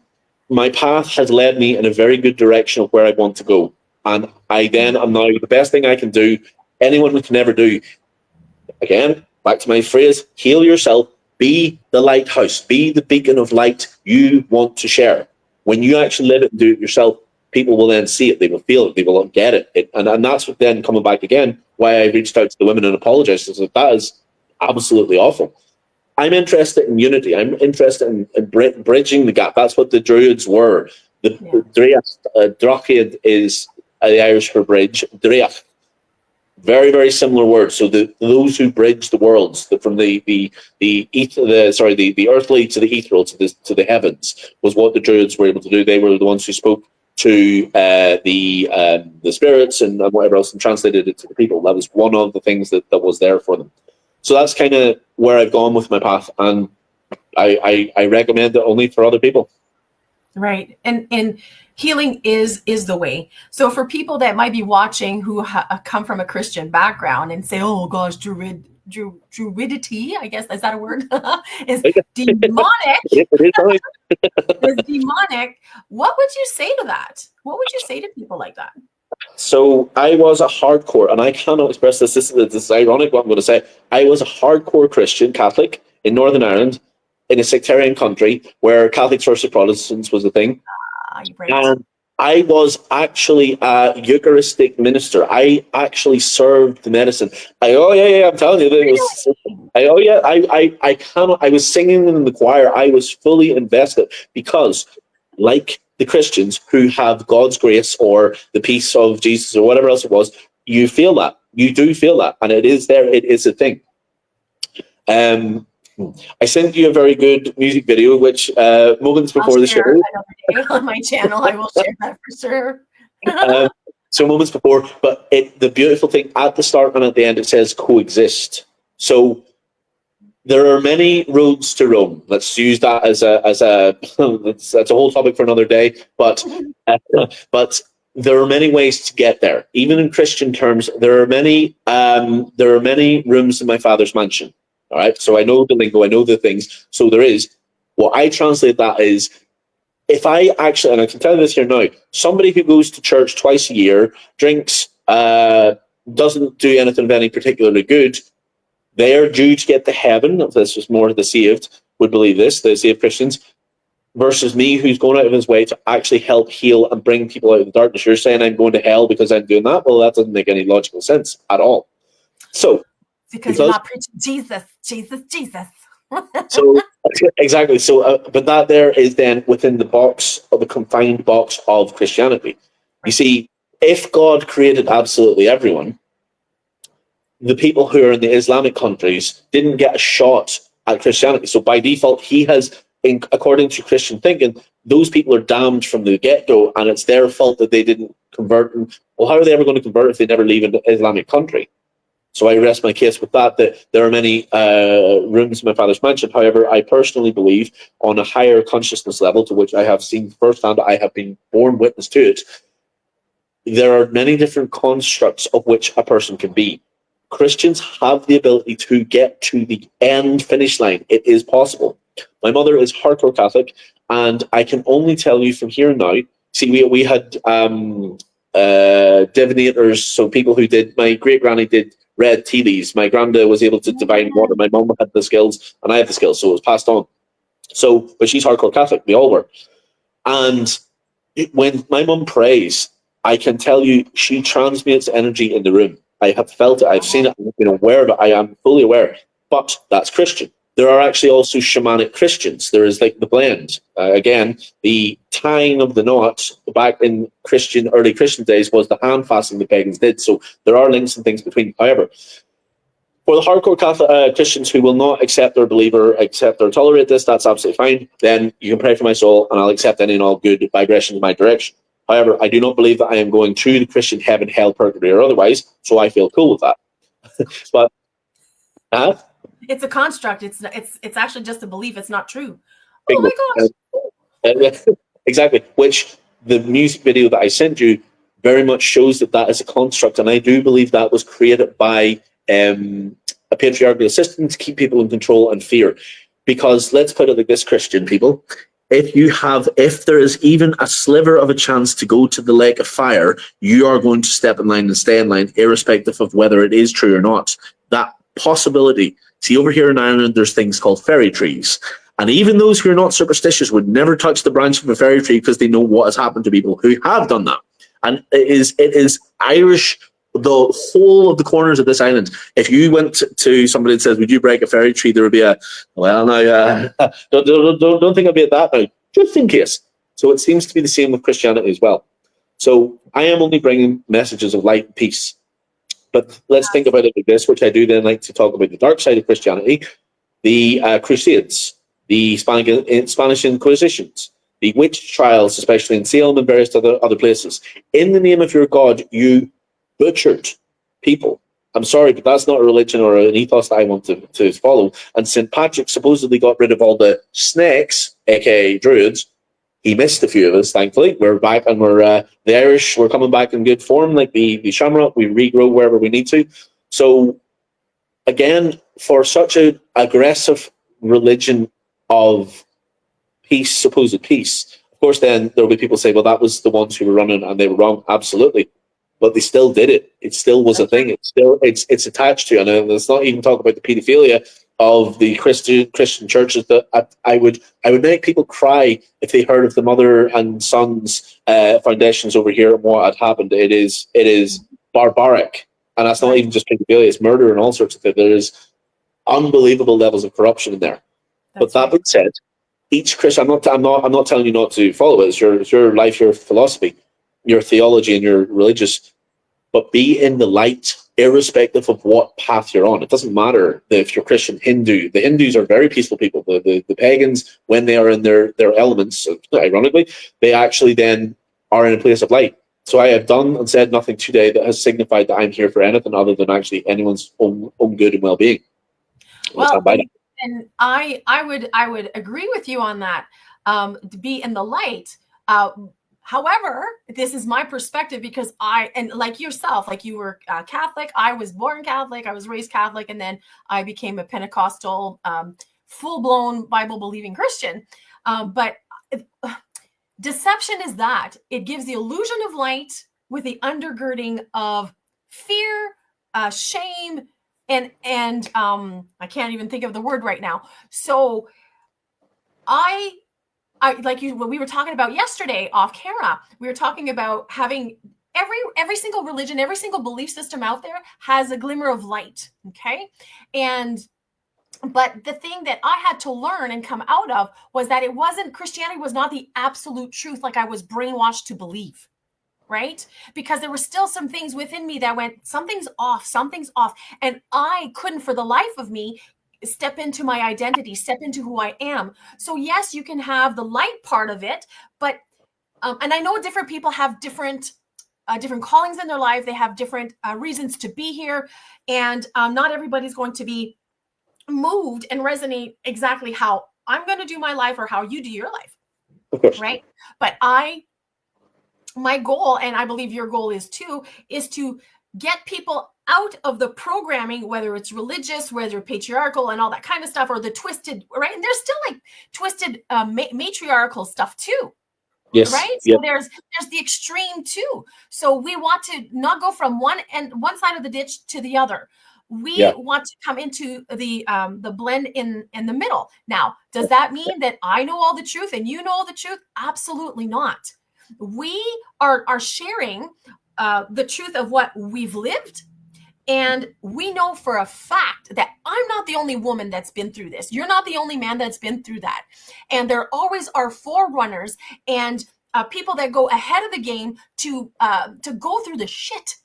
B: my path has led me in a very good direction of where I want to go. And I'm now, the best thing I can do, anyone who can ever do, again, back to my phrase, heal yourself, be the lighthouse, be the beacon of light you want to share. When you actually live it and do it yourself, people will then see it, they will feel it, they will get it. And that's what then coming back again, why I reached out to the women and apologized. I said, that is absolutely awful. I'm interested in unity. I'm interested in bridging the gap. That's what the Druids were. Druidic is the Irish for bridge. Druidic. Very, very similar words. So those who bridge the worlds, from the earthly to the ethereal to the heavens, was what the Druids were able to do. They were the ones who spoke to the spirits and whatever else, and translated it to the people. That was one of the things that was there for them. So that's kind of where I've gone with my path, and I recommend it only for other people.
A: Right, and healing is the way. So for people that might be watching who come from a Christian background and say, "Oh gosh, druidity," I guess is that a word? Is demonic. Is demonic. What would you say to that? What would you say to people like that?
B: So I was a hardcore, and I cannot express this. This is ironic what I'm going to say. I was a hardcore Christian Catholic in Northern Ireland, in a sectarian country where Catholics versus Protestants was a thing.
A: Right.
B: And I was actually a Eucharistic minister. I actually served the medicine. I'm telling you, I cannot. I was singing in the choir. I was fully invested because, like the Christians who have God's grace or the peace of Jesus or whatever else it was, you feel that. You do feel that, and it is there. It is a thing. I sent you a very good music video, which moments before the show.
A: Another day on my channel, I will share that for sure.
B: So moments before, but the beautiful thing at the start and at the end, it says coexist. So there are many roads to Rome. Let's use that as a that's a whole topic for another day. But there are many ways to get there. Even in Christian terms, there are many rooms in my Father's mansion. All right, so I know the lingo, I know the things. So there is. What I translate that is, if I actually, and I can tell you this here now, somebody who goes to church twice a year, drinks doesn't do anything of any particularly good, they're due to get to heaven. This was more the saved would believe this, the saved Christians, versus me, who's going out of his way to actually help heal and bring people out of the darkness. You're saying I'm going to hell because I'm doing that? Well, that doesn't make any logical sense at all. So,
A: because you're not preaching Jesus.
B: So exactly. So, but that there is then within the box of the confined box of Christianity. You see, if God created absolutely everyone, the people who are in the Islamic countries didn't get a shot at Christianity. So by default, he has, according to Christian thinking, those people are damned from the get-go, and it's their fault that they didn't convert. Well, how are they ever going to convert if they never leave an Islamic country? So I rest my case with that there are many rooms in my father's mansion. However, I personally believe on a higher consciousness level, to which I have seen firsthand, I have been born witness to it, there are many different constructs of which a person can be. Christians have the ability to get to the end finish line. It is possible. My mother is hardcore Catholic, and I can only tell you from here now, see, we had divinators, so people who did, my great-granny did read tea leaves. My granda was able to divine water. My mum had the skills, and I had the skills, so it was passed on. So, but she's hardcore Catholic. We all were. And when my mum prays, I can tell you she transmutes energy in the room. I have felt it. I've seen it. I've been aware of it. I am fully aware. But that's Christian. There are actually also shamanic Christians. There is like the blend. Again, the tying of the knot back in early Christian days was the hand fasting the pagans did. So there are links and things between. However, for the hardcore Catholic Christians who will not accept or believe or accept or tolerate this, that's absolutely fine. Then you can pray for my soul, and I'll accept any and all good vibration in my direction. However, I do not believe that I am going to the Christian heaven, hell, purgatory, or otherwise. So I feel cool with that. But
A: it's a construct. It's actually just a belief. It's not true.
B: Bingo.
A: Oh my gosh!
B: Exactly. Which the music video that I sent you very much shows that is a construct, and I do believe that was created by a patriarchal system to keep people in control and fear. Because let's put it like this, Christian people. If there is even a sliver of a chance to go to the lake of fire, you are going to step in line and stay in line, irrespective of whether it is true or not. That possibility. See, over here in Ireland, there's things called fairy trees. And even those who are not superstitious would never touch the branch of a fairy tree because they know what has happened to people who have done that. And it is Irish, the whole of the corners of this island. If you went to somebody and says, would you break a fairy tree? There would be don't think I'd be at that now, just in case. So it seems to be the same with Christianity as well. So I am only bringing messages of light and peace. But let's think about it like this, which I do then like to talk about the dark side of Christianity, the Crusades, the Spanish Inquisitions, the witch trials, especially in Salem and various other places. In the name of your God, you butchered people. I'm sorry, but that's not a religion or an ethos that I want to follow. And St. Patrick supposedly got rid of all the snakes, aka Druids. He missed a few of us, thankfully. We're back, and the Irish, we're coming back in good form, like the shamrock. We regrow wherever we need to. So, again, for such an aggressive religion of peace, supposed peace, of course, then there will be people say, well, that was the ones who were running and they were wrong. Absolutely. But they still did it. It still was a thing. It's attached to, and let's not even talk about the pedophilia of the Christian churches. That I would make people cry if they heard of the Mother and Sons foundations over here and what had happened. It is barbaric, and that's not even just pedophilia; it's murder and all sorts of things. There is unbelievable levels of corruption in there. But that being said, each Christian, I'm not telling you not to follow it. It's your life, your philosophy, your theology, and your religious. But be in the light, irrespective of what path you're on. It doesn't matter if you're Christian, Hindu. The Hindus are very peaceful people. The pagans, when they are in their elements, ironically, they actually then are in a place of light. So I have done and said nothing today that has signified that I'm here for anything other than actually anyone's own good and well-being.
A: Well, and I would agree with you on that. To be in the light. However, this is my perspective because and like yourself, like you were Catholic, I was born Catholic, I was raised Catholic, and then I became a Pentecostal, full-blown Bible-believing Christian. But deception is that it gives the illusion of light with the undergirding of fear, shame, and I can't even think of the word right now. So I like you, what we were talking about yesterday off camera, we were talking about having every single religion, every single belief system out there has a glimmer of light. Okay. But the thing that I had to learn and come out of was that Christianity was not the absolute truth like I was brainwashed to believe. Right? Because there were still some things within me that went, something's off. And I couldn't for the life of me step into my identity, step into who I am. So yes, you can have the light part of it, but, and I know different people have different callings in their life. They have different reasons to be here. And not everybody's going to be moved and resonate exactly how I'm going to do my life or how you do your life.
B: Of course.
A: Right? But my goal, and I believe your goal is too, is to get people out of the programming, whether it's religious, whether patriarchal and all that kind of stuff, or the twisted, right? And there's still like twisted matriarchal stuff too.
B: Yes.
A: Right.
B: Yep.
A: So there's the extreme too. So we want to not go from one side of the ditch to the other. We want to come into the blend in the middle. Now, does that mean that I know all the truth and you know all the truth? Absolutely not. We are sharing the truth of what we've lived. And we know for a fact that I'm not the only woman that's been through this. You're not the only man that's been through that. And there always are forerunners and people that go ahead of the game to go through the shit,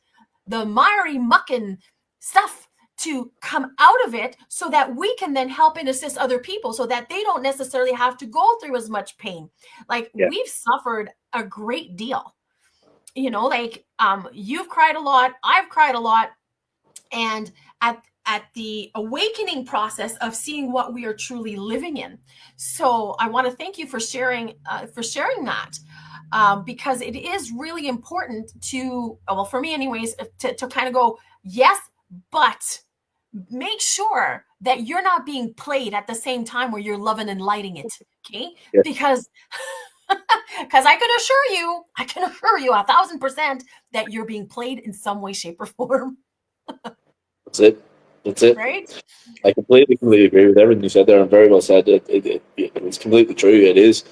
A: the miry mucking stuff, to come out of it so that we can then help and assist other people so that they don't necessarily have to go through as much pain. Like we've suffered a great deal. You know, like you've cried a lot, I've cried a lot. And at the awakening process of seeing what we are truly living in. So I want to thank you for sharing that. Because it is really important to, well, for me anyways, to kind of go, yes, but make sure that you're not being played at the same time where you're loving and lighting it. Okay. Yes. Because I can assure you 1,000% that you're being played in some way, shape, or form.
B: That's it.
A: Right?
B: I completely agree with everything you said there, and very well said. It's completely true. It is.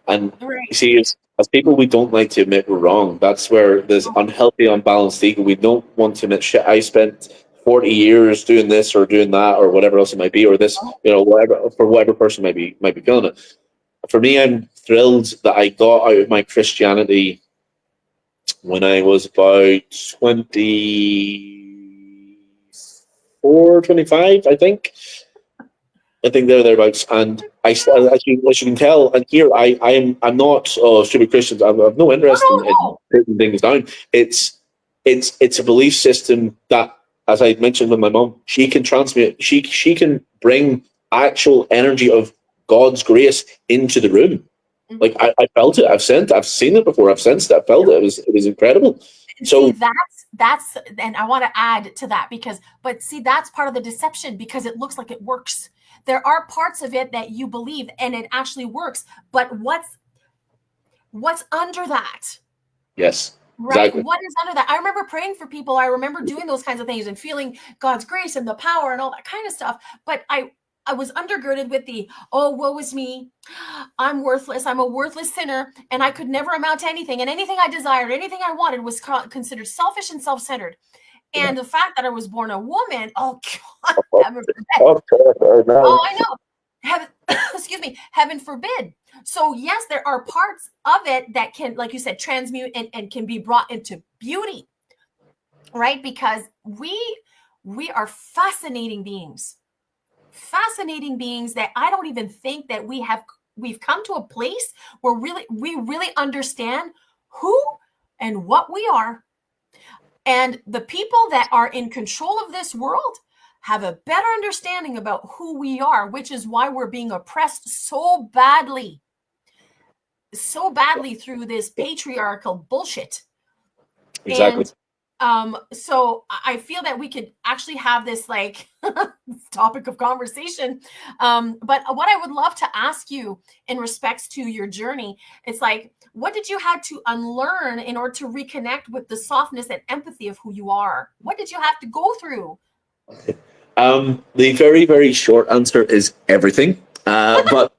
B: And you see, as people, we don't like to admit we're wrong. That's where there's unhealthy, unbalanced ego. We don't want to admit, shit, I spent 40 years doing this or doing that or whatever else it might be, or this, whatever person might be feeling it. For me, I'm thrilled that I got out of my Christianity when I was about 25, I think thereabouts. And as you can tell, and here I'm not stupid Christians. I have no interest in putting things down. It's a belief system that, as I mentioned with my mom, she can transmute. She can bring actual energy of God's grace into the room. Like I felt it. I've seen it before. I've sensed it. I felt it. It was incredible. So
A: that's and I want to add to that but that's part of the deception, because it looks like it works. There are parts of it that you believe and it actually works, but what's under that?
B: Yes.
A: Right.
B: Exactly.
A: What is under that? I remember praying for people. I remember doing those kinds of things and feeling God's grace and the power and all that kind of stuff. But I was undergirded with the, oh, woe is me. I'm worthless. I'm a worthless sinner, and I could never amount to anything. And anything I desired, anything I wanted was considered selfish and self-centered. And the fact that I was born a woman, oh God, heaven forbid. Oh, I know. Heaven, excuse me, heaven forbid. So yes, there are parts of it that can, like you said, transmute and can be brought into beauty, right? Because we are fascinating beings that I don't even think that we've come to a place where we really understand who and what we are. And the people that are in control of this world have a better understanding about who we are, which is why we're being oppressed so badly through this patriarchal bullshit.
B: Exactly.
A: And so I feel that we could actually have this like topic of conversation. But what I would love to ask you in respects to your journey, it's like, what did you have to unlearn in order to reconnect with the softness and empathy of who you are? What did you have to go through?
B: The very, very short answer is everything. Probably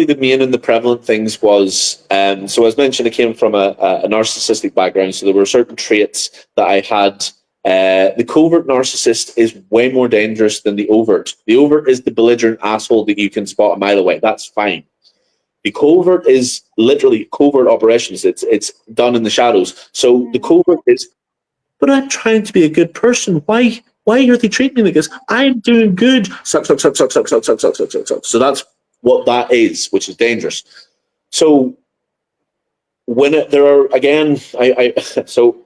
B: the main and the prevalent things was, so as mentioned, I came from a narcissistic background, so there were certain traits that I had. The covert narcissist is way more dangerous than the overt. The overt is the belligerent asshole that you can spot a mile away. That's fine. The covert is literally covert operations. It's done in the shadows. So the covert is, but I'm trying to be a good person. Why are they treating me like this? I'm doing good. Suck, suck, suck, suck, suck, suck, suck, suck, suck, suck, suck. So that's what that is, which is dangerous. So there are, again, so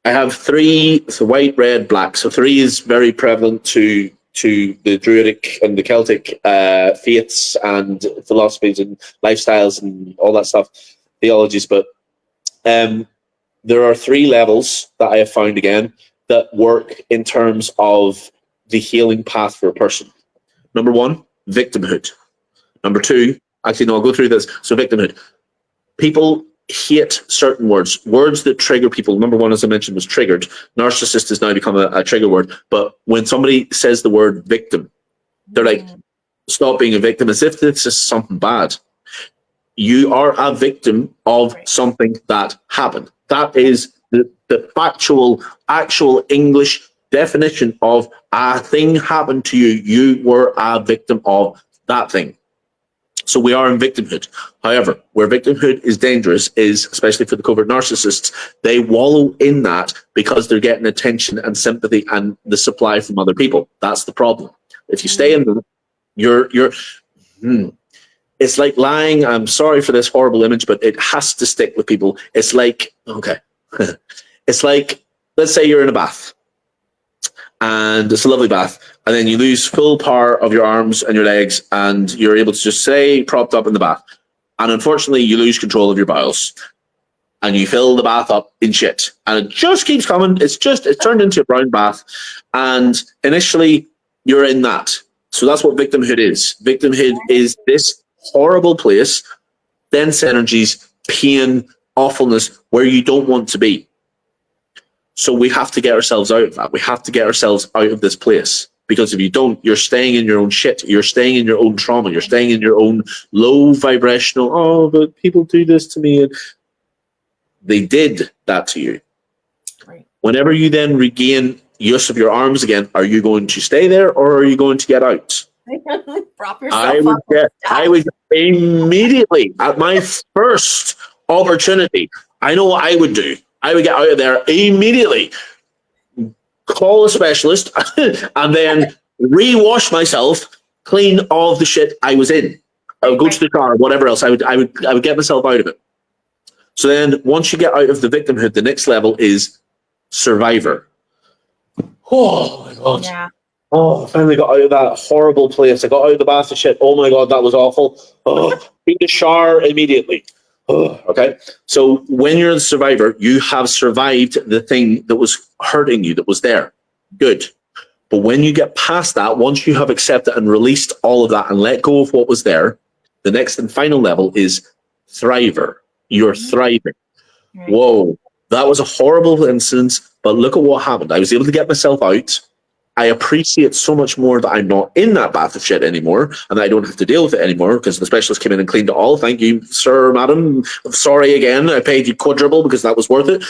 B: I have three, so white, red, black. So three is very prevalent to the Druidic and the Celtic faiths and philosophies and lifestyles and all that stuff, theologies. But there are three levels that I have found, again, that work in terms of the healing path for a person. Number one, victimhood. Number two, actually, no, I'll go through this. So victimhood. People hate certain words that trigger people. Number one, as I mentioned, was triggered. Narcissist has now become a trigger word. But when somebody says the word victim, they're like, stop being a victim, as if this is something bad. You are a victim of something that happened. That is the factual, actual English definition of a thing happened to you. You were a victim of that thing. So we are in victimhood. However, where victimhood is dangerous is, especially for the covert narcissists, they wallow in that because they're getting attention and sympathy and the supply from other people. That's the problem. If you stay in them, it's like lying. I'm sorry for this horrible image, but it has to stick with people. It's like, okay. It's like, let's say you're in a bath and it's a lovely bath, and then you lose full power of your arms and your legs, and you're able to just stay propped up in the bath. And unfortunately, you lose control of your bowels, and you fill the bath up in shit, and it just keeps coming. It's turned into a brown bath, and initially you're in that. So that's what victimhood is. Victimhood is this horrible place, dense energies, pain, awfulness, where you don't want to be. So we have to get ourselves out of that. We have to get ourselves out of this place. Because if you don't, you're staying in your own shit. You're staying in your own trauma. You're staying in your own low vibrational, oh, but people do this to me. And they did that to you. Right. Whenever you then regain use of your arms again, are you going to stay there or are you going to get out?
A: Prop yourself
B: I would immediately, at my first opportunity, I know what I would do. I would get out of there immediately, call a specialist, and then re-wash myself clean of the shit I was in. I would go to the car, whatever else. I would get myself out of it. So then, once you get out of the victimhood, the next level is survivor. Oh my god!
A: Yeah.
B: Oh, I finally got out of that horrible place. I got out of the bath of shit. Oh my god, that was awful. Oh, in the shower immediately. Okay, so when you're the survivor, you have survived the thing that was hurting you, that was there. Good. But when you get past that, once you have accepted and released all of that and let go of what was there, the next and final level is thriver. You're thriving. Right. Whoa, that was a horrible instance, but look at what happened. I was able to get myself out. I appreciate so much more that I'm not in that bath of shit anymore and that I don't have to deal with it anymore because the specialist came in and cleaned it all. Thank you, sir, madam. I'm sorry again. I paid you quadruple because that was worth it.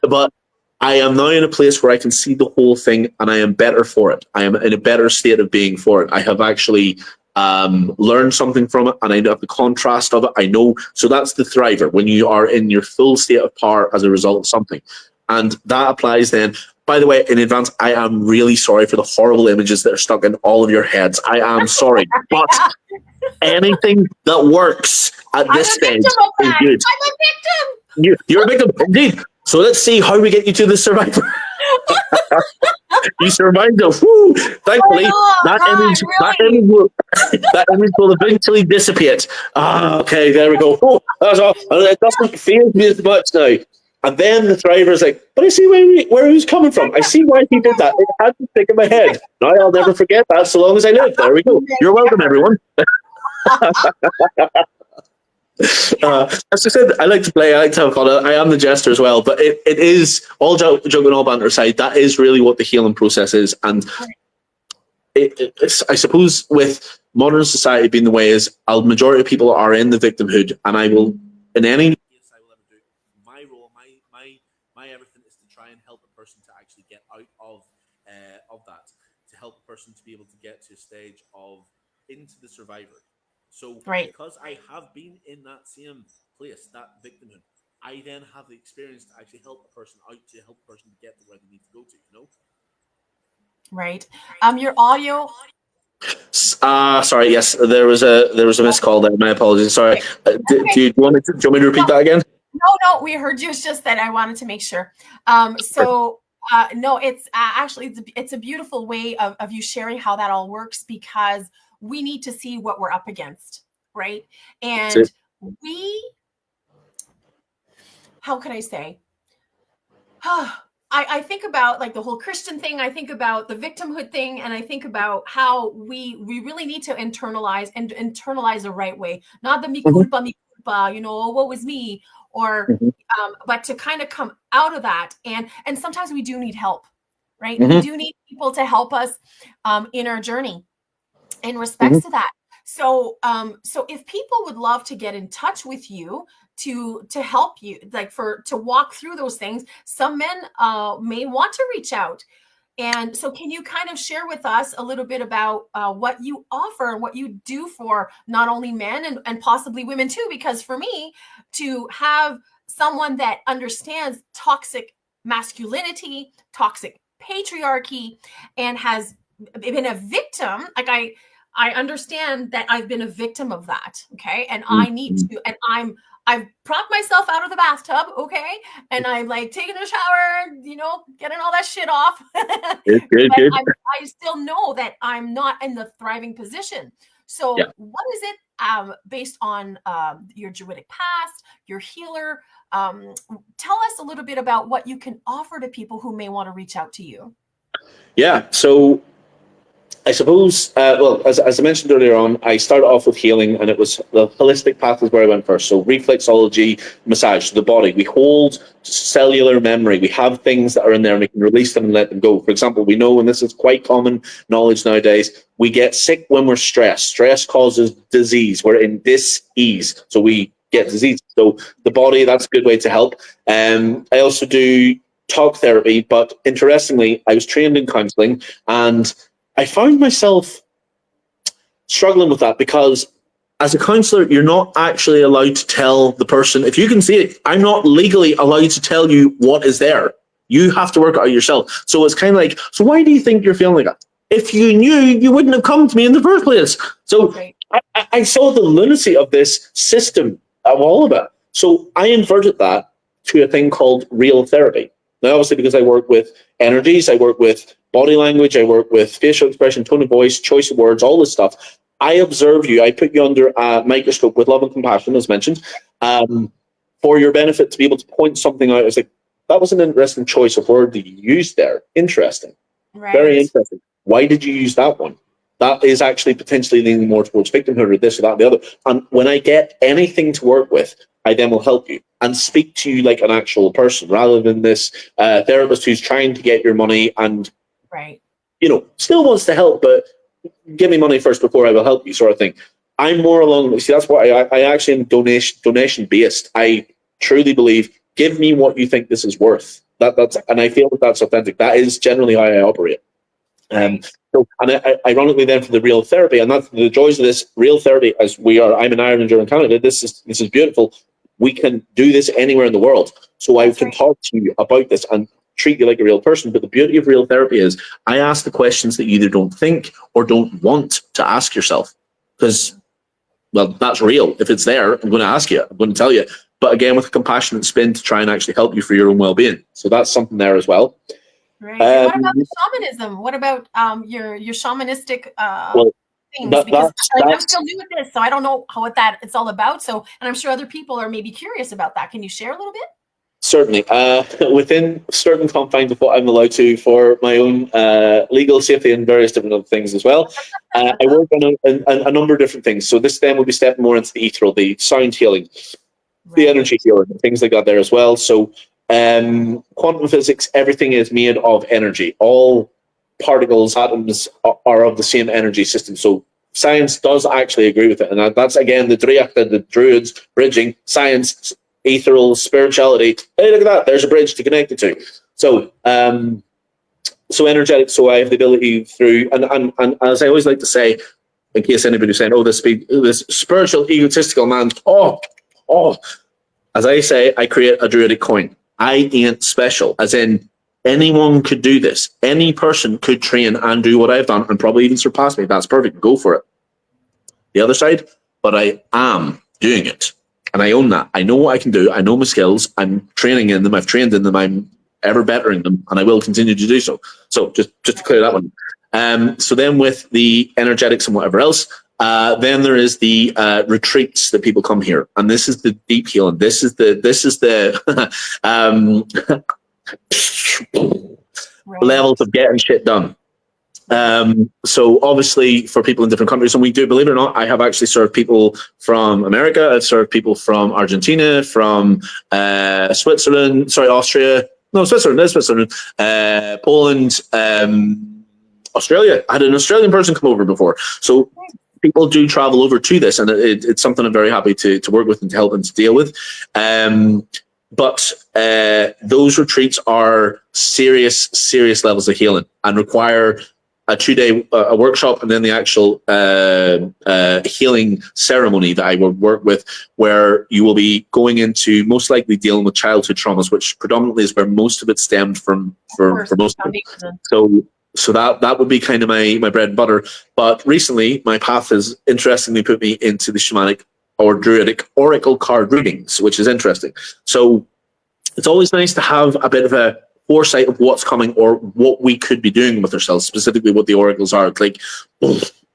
B: But I am now in a place where I can see the whole thing and I am better for it. I am in a better state of being for it. I have actually learned something from it and I know the contrast of it. I know. So that's the thriver, when you are in your full state of power as a result of something. And that applies then. By the way, in advance, I am really sorry for the horrible images that are stuck in all of your heads. I am sorry. But anything that works at this stage is good.
A: I'm a victim.
B: You're a victim, indeed. So let's see how we get you to the survivor. You survived it. Woo! Thankfully, that image will eventually dissipate. Okay, there we go. Oh, that's all. It doesn't feel me as much now. And then the thriver's like, but I see where he's coming from. I see why he did that. It had to stick in my head. Now I'll never forget that so long as I live. There we go. You're welcome, everyone. As I said, I like to play, I like to have fun. I am the jester as well, but it is, all joking, all banter aside, that is really what the healing process is. And I suppose with modern society being the way it is, a majority of people are in the victimhood, and I will, in any case I will ever do, my role, my everything is to try and help a person to actually get out of that, to help a person to be able to get to a stage of into the survivor. So because I have been in that same place, that victimhood, I then have the experience to actually help a person out, to help a person to get to where they need to go to, you know?
A: Right. Your audio.
B: Sorry, yes, there was a missed call there. My apologies. Sorry. Do you want me to repeat that again?
A: No, we heard you. It's just that I wanted to make sure. No, it's actually it's a beautiful way of you sharing how that all works, because we need to see what we're up against, right? And how can I say? I think about like the whole Christian thing. I think about the victimhood thing, and I think about how we really need to internalize the right way, not the mi culpa, woe is me, or but to kind of come out of that. And sometimes we do need help, right? We do need people to help us in our journey in respects to that. So so if people would love to get in touch with you to help you, like to walk through those things, some men may want to reach out. And so can you kind of share with us a little bit about what you offer and what you do for not only men and possibly women too? Because for me, to have someone that understands toxic masculinity, toxic patriarchy, and has been a victim, like I understand that I've been a victim of that, okay? And I need to, and I've propped myself out of the bathtub, okay? And I'm like taking a shower, getting all that shit off.
B: Good.
A: I still know that I'm not in the thriving position. So what is it based on your Druidic past, your healer? Tell us a little bit about what you can offer to people who may want to reach out to you.
B: Yeah, so I suppose, well, as I mentioned earlier on, I started off with healing, and it was the holistic path is where I went first. So reflexology, massage, the body. We hold cellular memory. We have things that are in there, and we can release them and let them go. For example, we know, and this is quite common knowledge nowadays, we get sick when we're stressed. Stress causes disease. We're in dis-ease, so we get disease. So the body, that's a good way to help. I also do talk therapy, but interestingly, I was trained in counseling, and I found myself struggling with that because as a counselor, you're not actually allowed to tell the person, if you can see it, I'm not legally allowed to tell you what is there. You have to work it out yourself. So it's kind of like, so why do you think you're feeling like that? If you knew, you wouldn't have come to me in the first place. So I saw the lunacy of this system of all of it. So I inverted that to a thing called real therapy. Now, obviously, because I work with energies, I work with body language, I work with facial expression, tone of voice, choice of words, all this stuff. I observe you, I put you under a microscope with love and compassion, as mentioned, for your benefit, to be able to point something out. I was like, that was an interesting choice of word that you used there. Interesting. Right. Very interesting. Why did you use that one? That is actually potentially leaning more towards victimhood or this or that and the other. And when I get anything to work with, I then will help you and speak to you like an actual person rather than this therapist who's trying to get your money and, still wants to help, but give me money first before I will help you, sort of thing. I'm more along, see, that's why I actually am donation based. I truly believe, give me what you think this is worth. That's and I feel that's authentic. That is generally how I operate. Ironically, then for the real therapy, and that's the joys of this real therapy, as I'm in Ireland, you're in Canada. This is beautiful. We can do this anywhere in the world. So I can talk to you about this and treat you like a real person. But the beauty of real therapy is I ask the questions that you either don't think or don't want to ask yourself. Because, well, that's real. If it's there, I'm going to ask you. I'm going to tell you. But again, with a compassionate spin to try and actually help you for your own well-being. So that's something there as well.
A: Right. What about the shamanism? What about your shamanistic things? Because I'm still new at this, so I don't know what it's all about. So, and I'm sure other people are maybe curious about that. Can you share a little bit?
B: Certainly. Within certain confines of what I'm allowed to for my own legal safety and various different other things as well. I work on a number of different things. So this then will be stepping more into the ethereal, the sound healing, the energy healing, things like that there as well. So quantum physics, everything is made of energy. All particles, atoms are of the same energy system. So science does actually agree with it. And that's, again, the Druids bridging science, ethereal, spirituality. Hey, look at that. There's a bridge to connect it to. So, so energetic. So I have the ability through, and as I always like to say, in case anybody's saying, oh, this spiritual, egotistical man, as I say, I create a Druidic coin. I ain't special, as in anyone could do this. Any person could train and do what I've done and probably even surpass me. That's perfect. Go for it. The other side, but I am doing it. And I own that. I know what I can do. I know my skills. I'm training in them. I've trained in them. I'm ever bettering them, and I will continue to do so. So just to clear that one. So then with the energetics and whatever else, then there is the retreats that people come here, and this is the deep healing. This is the levels of getting shit done. So obviously for people in different countries, and we do, believe it or not, I have actually served people from America. I've served people from Argentina, from Switzerland, Poland, Australia. I had an Australian person come over before. So people do travel over to this, and it's something I'm very happy to work with and to help them to deal with. But those retreats are serious levels of healing and require a 2-day workshop, and then the actual healing ceremony that I will work with, where you will be going into most likely dealing with childhood traumas, which predominantly is where most of it stemmed from for most of it. So that would be kind of my bread and butter. But recently, my path has interestingly put me into the shamanic or Druidic oracle card readings, which is interesting. So it's always nice to have a bit of a foresight of what's coming or what we could be doing with ourselves, specifically what the oracles are. It's like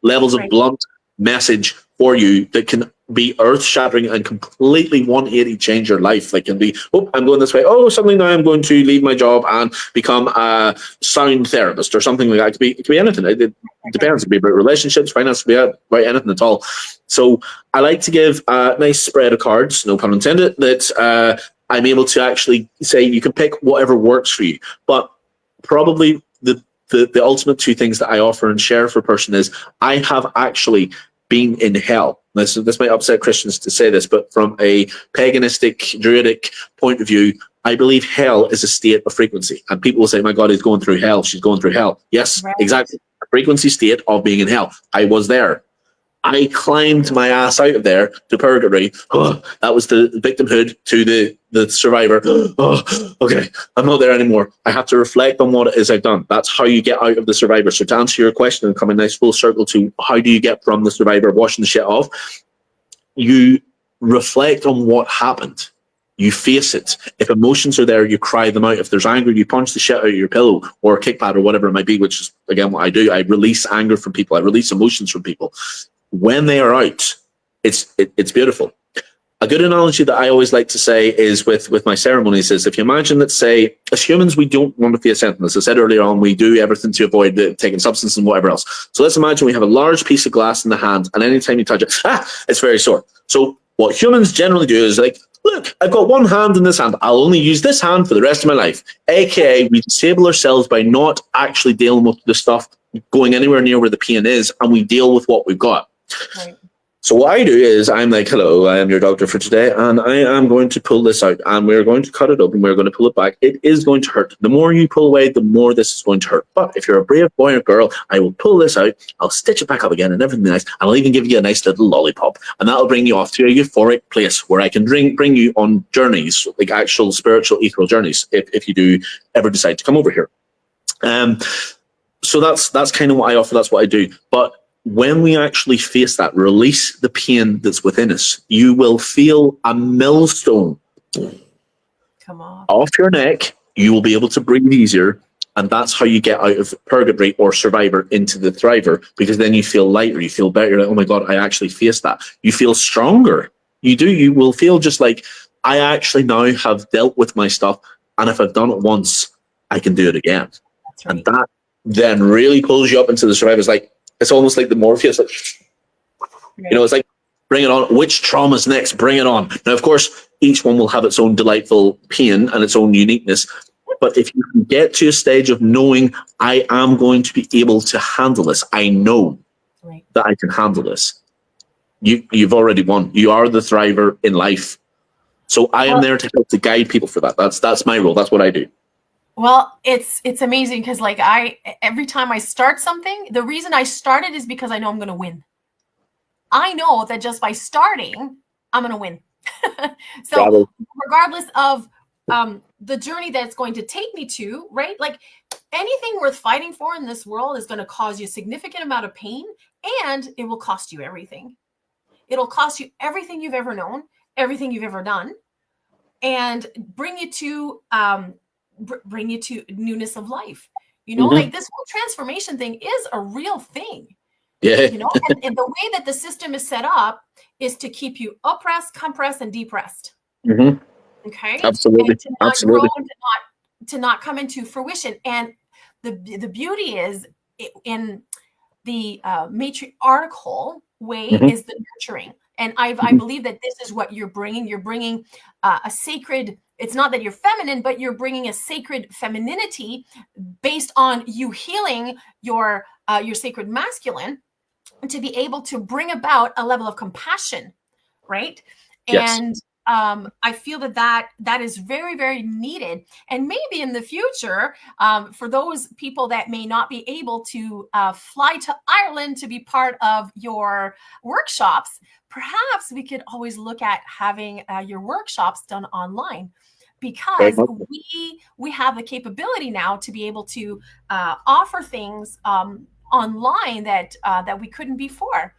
B: levels of blunt message for you that can be earth-shattering and completely 180 change your life. Like, can be, oh, I'm going this way. Oh, suddenly now I'm going to leave my job and become a sound therapist or something like that. It could be anything. It depends. It could be about relationships, finance, it could be about anything at all. So I like to give a nice spread of cards, no pun intended, that I'm able to actually say you can pick whatever works for you. But probably the ultimate two things that I offer and share for a person is I have actually been in hell. This might upset Christians to say this, but from a paganistic, Druidic point of view, I believe hell is a state of frequency. And people will say, my God, he's going through hell. She's going through hell. Yes, exactly. A frequency state of being in hell. I was there. I climbed my ass out of there to purgatory. Oh, that was the victimhood to the survivor. Oh, okay, I'm not there anymore. I have to reflect on what it is I've done. That's how you get out of the survivor. So to answer your question and come a nice full circle to how do you get from the survivor washing the shit off, you reflect on what happened. You face it. If emotions are there, you cry them out. If there's anger, you punch the shit out of your pillow or a kickpad or whatever it might be, which is, again, what I do. I release anger from people. I release emotions from people. When they are out, it's beautiful. A good analogy that I always like to say is with my ceremonies is if you imagine that, say, as humans, we don't want to face anything. As I said earlier on, we do everything to avoid taking substance and whatever else. So let's imagine we have a large piece of glass in the hand, and anytime you touch it, it's very sore. So what humans generally do is like, look, I've got one hand in this hand. I'll only use this hand for the rest of my life. AKA, we disable ourselves by not actually dealing with the stuff going anywhere near where the pain is, and we deal with what we've got. Right. So what I do is I'm like, hello, I am your doctor for today, and I am going to pull this out, and we're going to cut it open, we're going to pull it back. It is going to hurt. The more you pull away, the more this is going to hurt. But if you're a brave boy or girl, I will pull this out, I'll stitch it back up again, and everything nice, and I'll even give you a nice little lollipop, and that'll bring you off to a euphoric place where I can bring you on journeys, like actual spiritual, ethereal journeys, if you do ever decide to come over here. So that's kind of what I offer, that's what I do. But when we actually face that, release the pain that's within us, you will feel a millstone come off your neck. You will be able to breathe easier. And that's how you get out of purgatory or survivor into the thriver, because then you feel lighter, you feel better. You're like, oh my God, I actually faced that. You feel stronger. You do. You will feel just like I actually now have dealt with my stuff, and if I've done it once, I can do it again.
A: That's right.
B: And that then really pulls you up into the survivors. Like, it's almost like the Morpheus, like,
A: Right.
B: it's like, bring it on. Which trauma's next? Bring it on. Now, of course, each one will have its own delightful pain and its own uniqueness. But if you can get to a stage of knowing I am going to be able to handle this, I know
A: Right.
B: that I can handle this. You've already won. You are the thriver in life. So I am there to help to guide people for that. That's my role. That's what I do.
A: Well, it's amazing because like every time I start something, the reason I started is because I know I'm going to win. I know that just by starting, I'm going to win. So regardless of the journey that it's going to take me to, right? Like anything worth fighting for in this world is going to cause you a significant amount of pain, and it will cost you everything. It'll cost you everything you've ever known, everything you've ever done, and bring you to newness of life. Like this whole transformation thing is a real thing.
B: Yeah.
A: And the way that the system is set up is to keep you oppressed, compressed, and depressed. Okay.
B: Absolutely.
A: And to not grow and to not come into fruition. And the beauty is in the matriarchal way is the nurturing. And I believe that this is what you're bringing. You're bringing a sacred. It's not that you're feminine, but you're bringing a sacred femininity based on you healing your sacred masculine to be able to bring about a level of compassion, right?
B: Yes.
A: And I feel that is very, very needed. And maybe in the future, for those people that may not be able to fly to Ireland to be part of your workshops, perhaps we could always look at having your workshops done online, because we have the capability now to be able to offer things online that we couldn't before.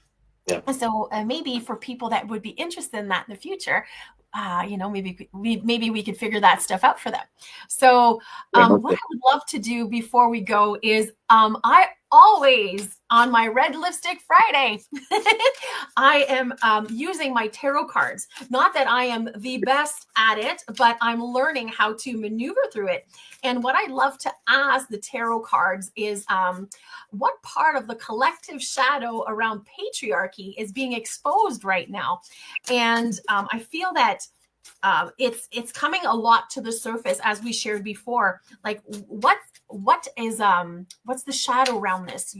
A: Yeah. So maybe for people that would be interested in that in the future, maybe we could figure that stuff out for them. So what I would love to do before we go is I always, on my Red Lipstick Friday, I am using my tarot cards. Not that I am the best at it, but I'm learning how to maneuver through it. And what I love to ask the tarot cards is what part of the collective shadow around patriarchy is being exposed right now? And I feel that it's coming a lot to the surface, as we shared before. Like what's the shadow around this,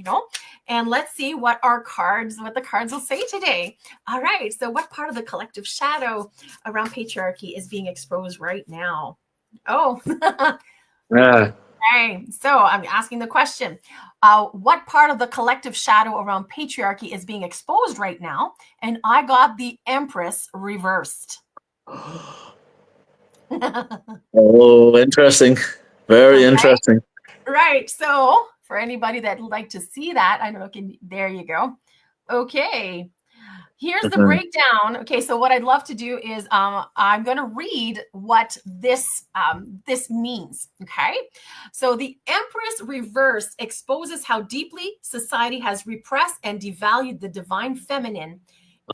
A: and let's see what the cards will say today. All right, so what part of the collective shadow around patriarchy is being exposed right now? Okay, so I'm asking the question, what part of the collective shadow around patriarchy is being exposed right now? And I got the Empress reversed.
B: Oh, interesting. Very interesting.
A: Right. So for anybody that would like to see that, I don't know. There you go. Okay. Here's the breakdown. Okay, so what I'd love to do is I'm going to read what this means. Okay, so the Empress reverse exposes how deeply society has repressed and devalued the divine feminine,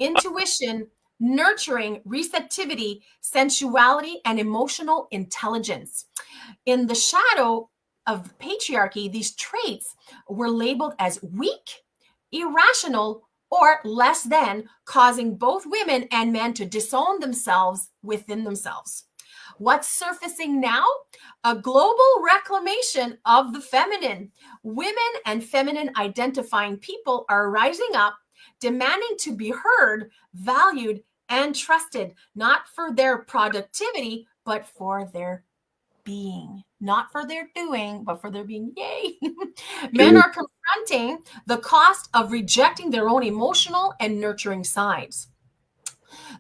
A: intuition, nurturing, receptivity, sensuality, and emotional intelligence. In the shadow of patriarchy, these traits were labeled as weak, irrational, or less than, causing both women and men to disown themselves within themselves. What's surfacing now? A global reclamation of the feminine. Women and feminine identifying people are rising up, demanding to be heard, valued, and trusted, not for their productivity, but for their being. Not for their doing, but for their being. Yay! Men are confronting the cost of rejecting their own emotional and nurturing sides.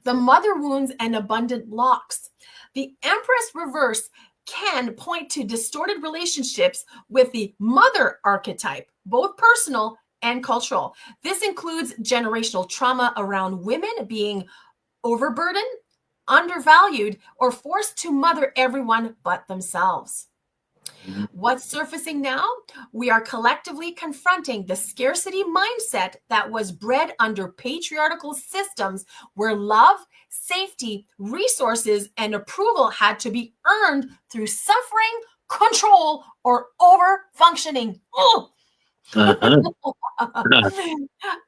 A: The mother wounds and abundant blocks. The Empress reverse can point to distorted relationships with the mother archetype, both personal and cultural. This includes generational trauma around women being overburdened, undervalued, or forced to mother everyone but themselves. What's surfacing now? We are collectively confronting the scarcity mindset that was bred under patriarchal systems where love, safety, resources, and approval had to be earned through suffering, control, or over functioning.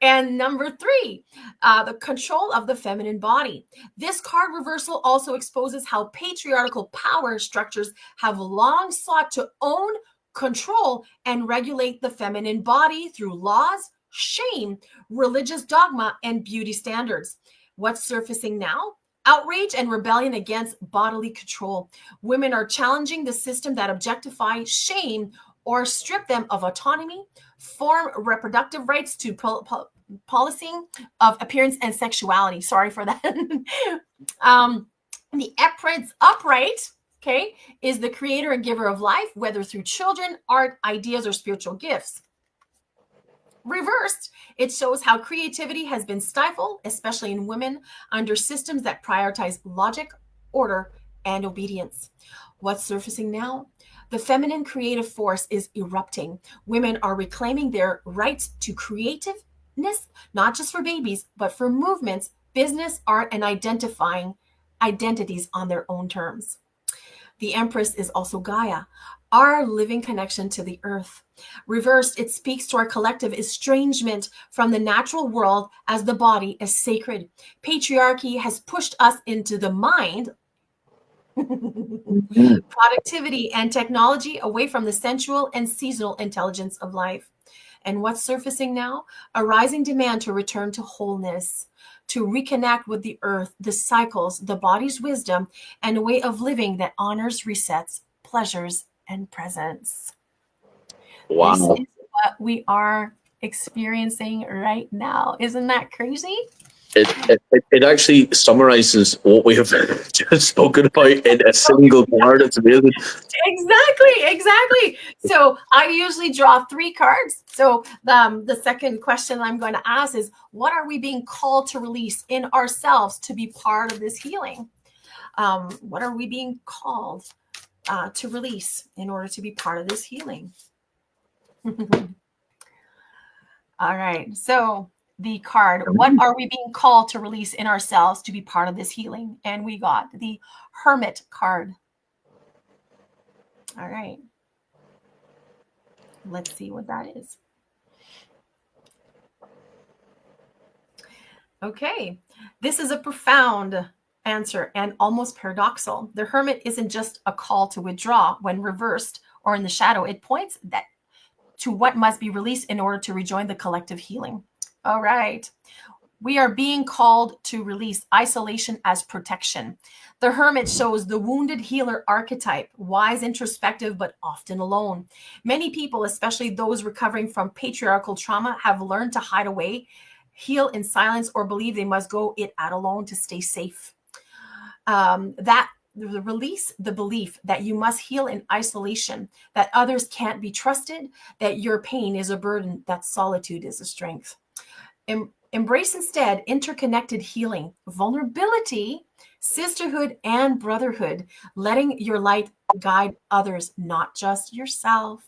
A: And number 3, the control of the feminine body. This card reversal also exposes how patriarchal power structures have long sought to own, control, and regulate the feminine body through laws, shame, religious dogma, and beauty standards. What's surfacing now? Outrage and rebellion against bodily control. Women are challenging the system that objectifies, shame, or strip them of autonomy, form reproductive rights to policing of appearance and sexuality. Sorry for that. The Empress upright, okay, is the creator and giver of life, whether through children, art, ideas, or spiritual gifts. Reversed, it shows how creativity has been stifled, especially in women, under systems that prioritize logic, order, and obedience. What's surfacing now? The feminine creative force is erupting. Women are reclaiming their rights to creativeness, not just for babies, but for movements, business, art, and identifying identities on their own terms. The Empress is also Gaia, our living connection to the earth. Reversed, it speaks to our collective estrangement from the natural world as the body is sacred. Patriarchy has pushed us into the mind, productivity, and technology away from the sensual and seasonal intelligence of life. And what's surfacing now? A rising demand to return to wholeness, to reconnect with the earth, the cycles, the body's wisdom, and a way of living that honors, resets, pleasures, and presence.
B: Wow.
A: This is what we are experiencing right now. Isn't that crazy?
B: It actually summarizes what we have just spoken about in a single card. It's amazing.
A: Exactly. So I usually draw 3 cards. So the second question I'm going to ask is, what are we being called to release in ourselves to be part of this healing? What are we being called to release in order to be part of this healing? All right. So the card, what are we being called to release in ourselves to be part of this healing? And we got the Hermit card. All right. Let's see what that is. Okay. This is a profound answer and almost paradoxical. The Hermit isn't just a call to withdraw when reversed or in the shadow. It points that to what must be released in order to rejoin the collective healing. All right. We are being called to release isolation as protection. The Hermit shows the wounded healer archetype, wise, introspective, but often alone. Many people, especially those recovering from patriarchal trauma, have learned to hide away, heal in silence, or believe they must go it out alone to stay safe. Release the belief that you must heal in isolation, that others can't be trusted, that your pain is a burden, that solitude is a strength. Embrace instead interconnected healing, vulnerability, sisterhood, and brotherhood, letting your light guide others, not just yourself.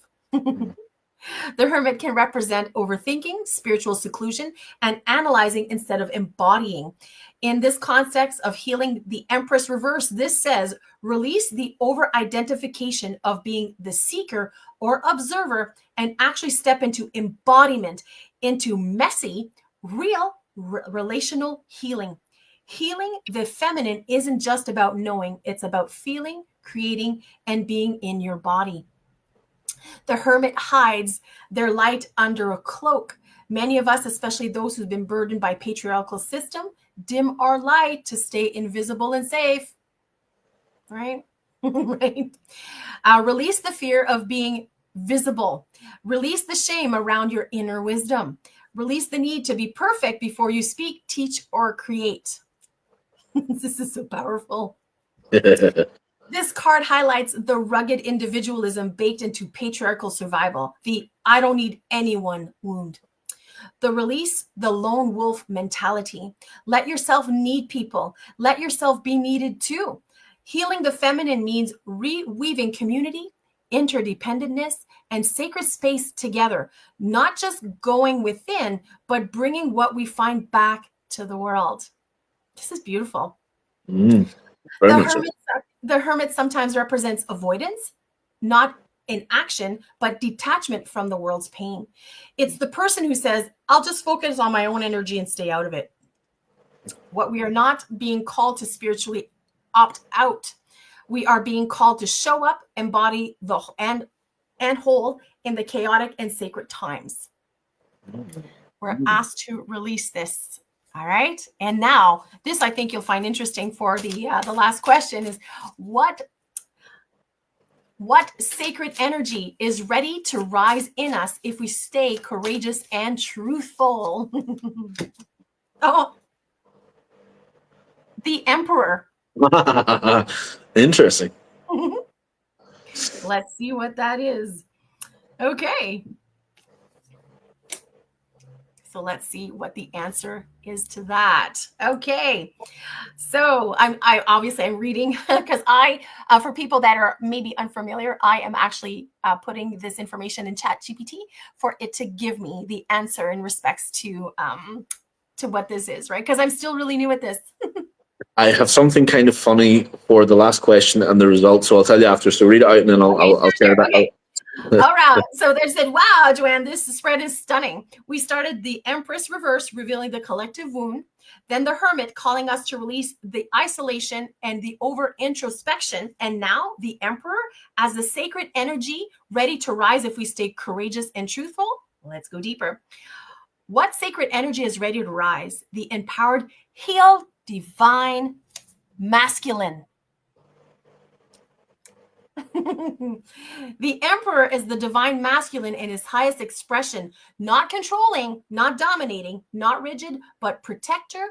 A: The Hermit can represent overthinking, spiritual seclusion, and analyzing instead of embodying. In this context of healing the Empress reverse, this says, release the over-identification of being the seeker or observer and actually step into embodiment, into messy, real relational healing. Healing the feminine isn't just about knowing, it's about feeling, creating, and being in your body. The Hermit hides their light under a cloak. Many of us, especially those who've been burdened by patriarchal system, dim our light to stay invisible and safe. Right? Right. Release the fear of being visible. Release the shame around your inner wisdom. Release the need to be perfect before you speak, teach, or create. This is so powerful. This card highlights the rugged individualism baked into patriarchal survival, the I don't need anyone wound. The release the lone wolf mentality. Let yourself need people. Let yourself be needed too. Healing the feminine means reweaving community, interdependentness, and sacred space together, not just going within, but bringing what we find back to the world. This is beautiful.
B: Very
A: The
B: much so.
A: hermit sometimes represents avoidance, not inaction, but detachment from the world's pain. It's the person who says, I'll just focus on my own energy and stay out of it. What we are not being called to spiritually opt out. We are being called to show up, embody the and whole in the chaotic and sacred times. We're asked to release this. All right. And now this, I think you'll find interesting for the last question is what sacred energy is ready to rise in us if we stay courageous and truthful? Oh, the Emperor.
B: Interesting.
A: Let's see what that is. Okay. So let's see what the answer is to that. Okay. So I'm reading because for people that are maybe unfamiliar, I am actually putting this information in ChatGPT for it to give me the answer in respects to what this is, right? Because I'm still really new at this.
B: I have something kind of funny for the last question and the results, so I'll tell you after. So read it out, and then I'll share that.
A: Okay. All right. So they said, wow, Joanne, this spread is stunning. We started the Empress reverse, revealing the collective wound. Then the Hermit calling us to release the isolation and the over introspection. And now the Emperor as the sacred energy ready to rise if we stay courageous and truthful. Let's go deeper. What sacred energy is ready to rise? The empowered, healed, divine, masculine. The Emperor is the divine masculine in his highest expression, not controlling, not dominating, not rigid, but protector,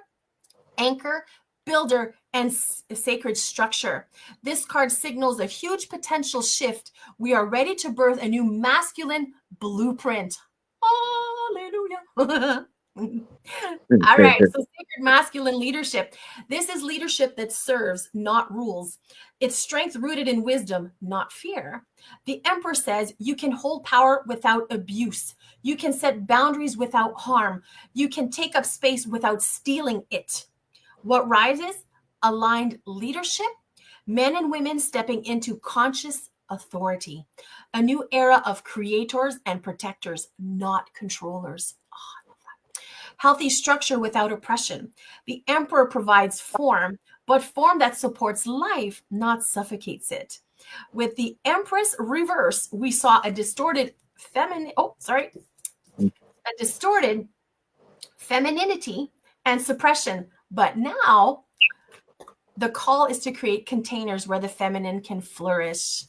A: anchor, builder, and sacred structure. This card signals a huge potential shift. We are ready to birth a new masculine blueprint. Hallelujah. All right, so sacred masculine leadership. This is leadership that serves, not rules. It's strength rooted in wisdom, not fear. The Emperor says you can hold power without abuse. You can set boundaries without harm. You can take up space without stealing it. What rises? Aligned leadership, men and women stepping into conscious authority. A new era of creators and protectors, not controllers. Healthy structure without oppression. The Emperor provides form, but form that supports life, not suffocates it. With the Empress reverse, we saw a distorted femininity and suppression. But now the call is to create containers where the feminine can flourish.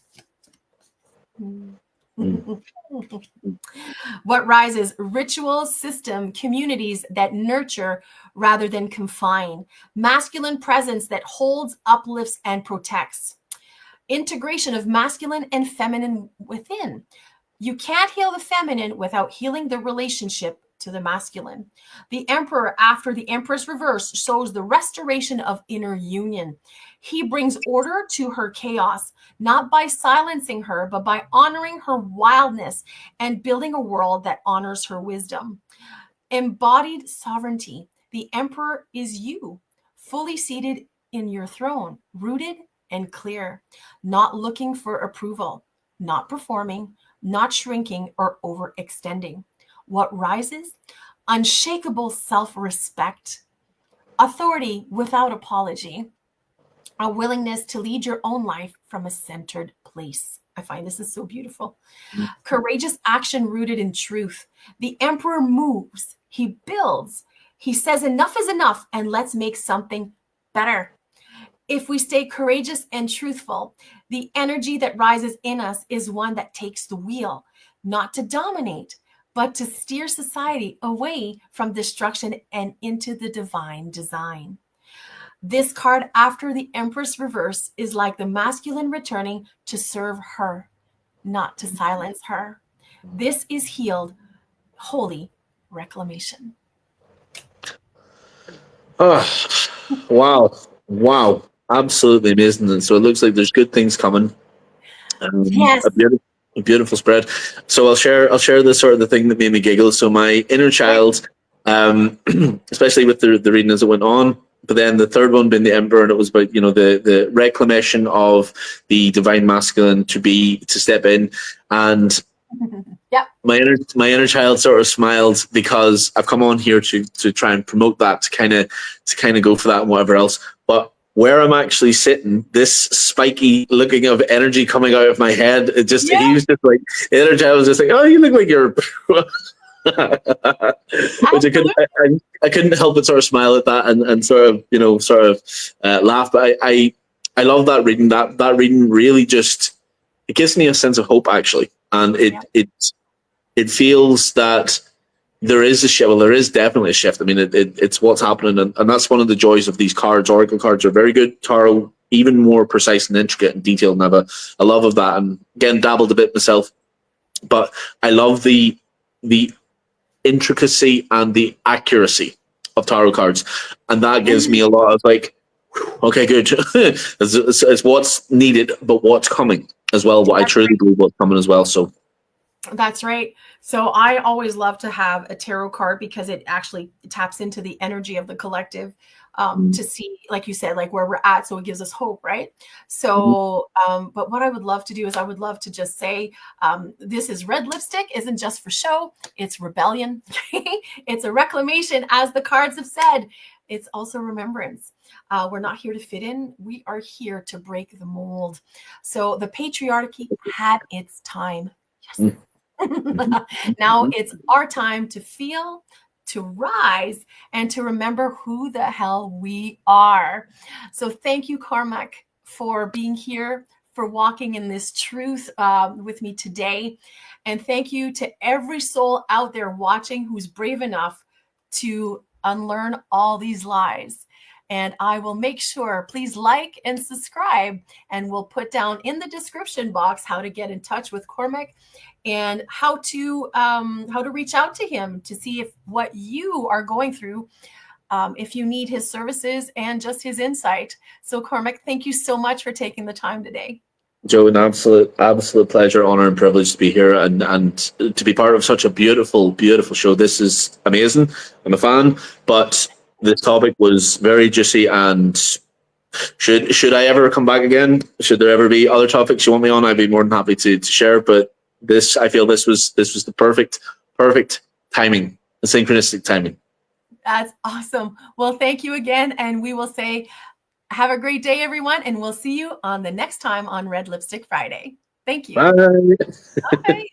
A: What rises? Ritual, system, communities that nurture rather than confine. Masculine presence that holds, uplifts, and protects. Integration of masculine and feminine within. You can't heal the feminine without healing the relationship to the masculine. The Emperor, after the Empress reverse, shows the restoration of inner union. He brings order to her chaos, not by silencing her, but by honoring her wildness and building a world that honors her wisdom. Embodied sovereignty. The Emperor is you, fully seated in your throne, rooted and clear, not looking for approval, not performing, not shrinking or overextending. What rises? Unshakable self-respect, authority without apology, a willingness to lead your own life from a centered place. I find this is so beautiful. Courageous action rooted in truth. The Emperor moves, he builds, he says enough is enough and let's make something better. If we stay courageous and truthful, the energy that rises in us is one that takes the wheel, not to dominate, but to steer society away from destruction and into the divine design. This card after the Empress reverse is like the masculine returning to serve her, not to silence her. This is healed, holy reclamation.
B: Oh, wow. Absolutely amazing. And so it looks like there's good things coming.
A: Yes.
B: A beautiful spread. So I'll share the sort of the thing that made me giggle. So my inner child, especially with the reading as it went on, but then the third one being the Emperor, and it was about the reclamation of the divine masculine to step in, and
A: Yep.
B: my inner child sort of smiled because I've come on here to try and promote that, to kind of go for that and whatever else. But where I'm actually sitting, this spiky looking of energy coming out of my head, he was just like, the inner child was just like, oh, you look like you're which I couldn't help but sort of smile at that and sort of laugh. But I love that reading. That reading really just, it gives me a sense of hope, actually, and it feels that there is a shift. Well, there is definitely a shift. I mean, it's what's happening, and that's one of the joys of these cards. Oracle cards are very good. Tarot, even more precise and intricate and detailed, and I have a love of that. And again, dabbled a bit myself, but I love the intricacy and the accuracy of tarot cards, and that gives me a lot of like, okay, good. it's what's needed, but what's coming as well. What I truly believe what's coming as well. So
A: that's right. So I always love to have a tarot card because it actually taps into the energy of the collective, to see, like you said, like where we're at. So it gives us hope, right? So, but what I would love to do is I would love to just say, this is red lipstick, isn't just for show. It's rebellion. It's a reclamation, as the cards have said. It's also remembrance. We're not here to fit in. We are here to break the mold. So the patriarchy had its time. Yes. Now it's our time to feel, to rise, and to remember who the hell we are. So thank you, Cormac, for being here, for walking in this truth with me today. And thank you to every soul out there watching who's brave enough to unlearn all these lies. And I will make sure, please like and subscribe, and we'll put down in the description box how to get in touch with Cormac and how to reach out to him to see if what you are going through, if you need his services and just his insight. So Cormac, thank you so much for taking the time today.
B: Joe, an absolute pleasure, honor, and privilege to be here and to be part of such a beautiful show. This is amazing. I'm a fan, but this topic was very juicy, and should I ever come back again, should there ever be other topics you want me on, I'd be more than happy to share. But I feel this was the perfect timing, the synchronistic timing.
A: That's awesome. Well, thank you again, and we will say have a great day, everyone, and we'll see you on the next time on Red Lipstick Friday. Thank you.
B: Bye.
A: Okay.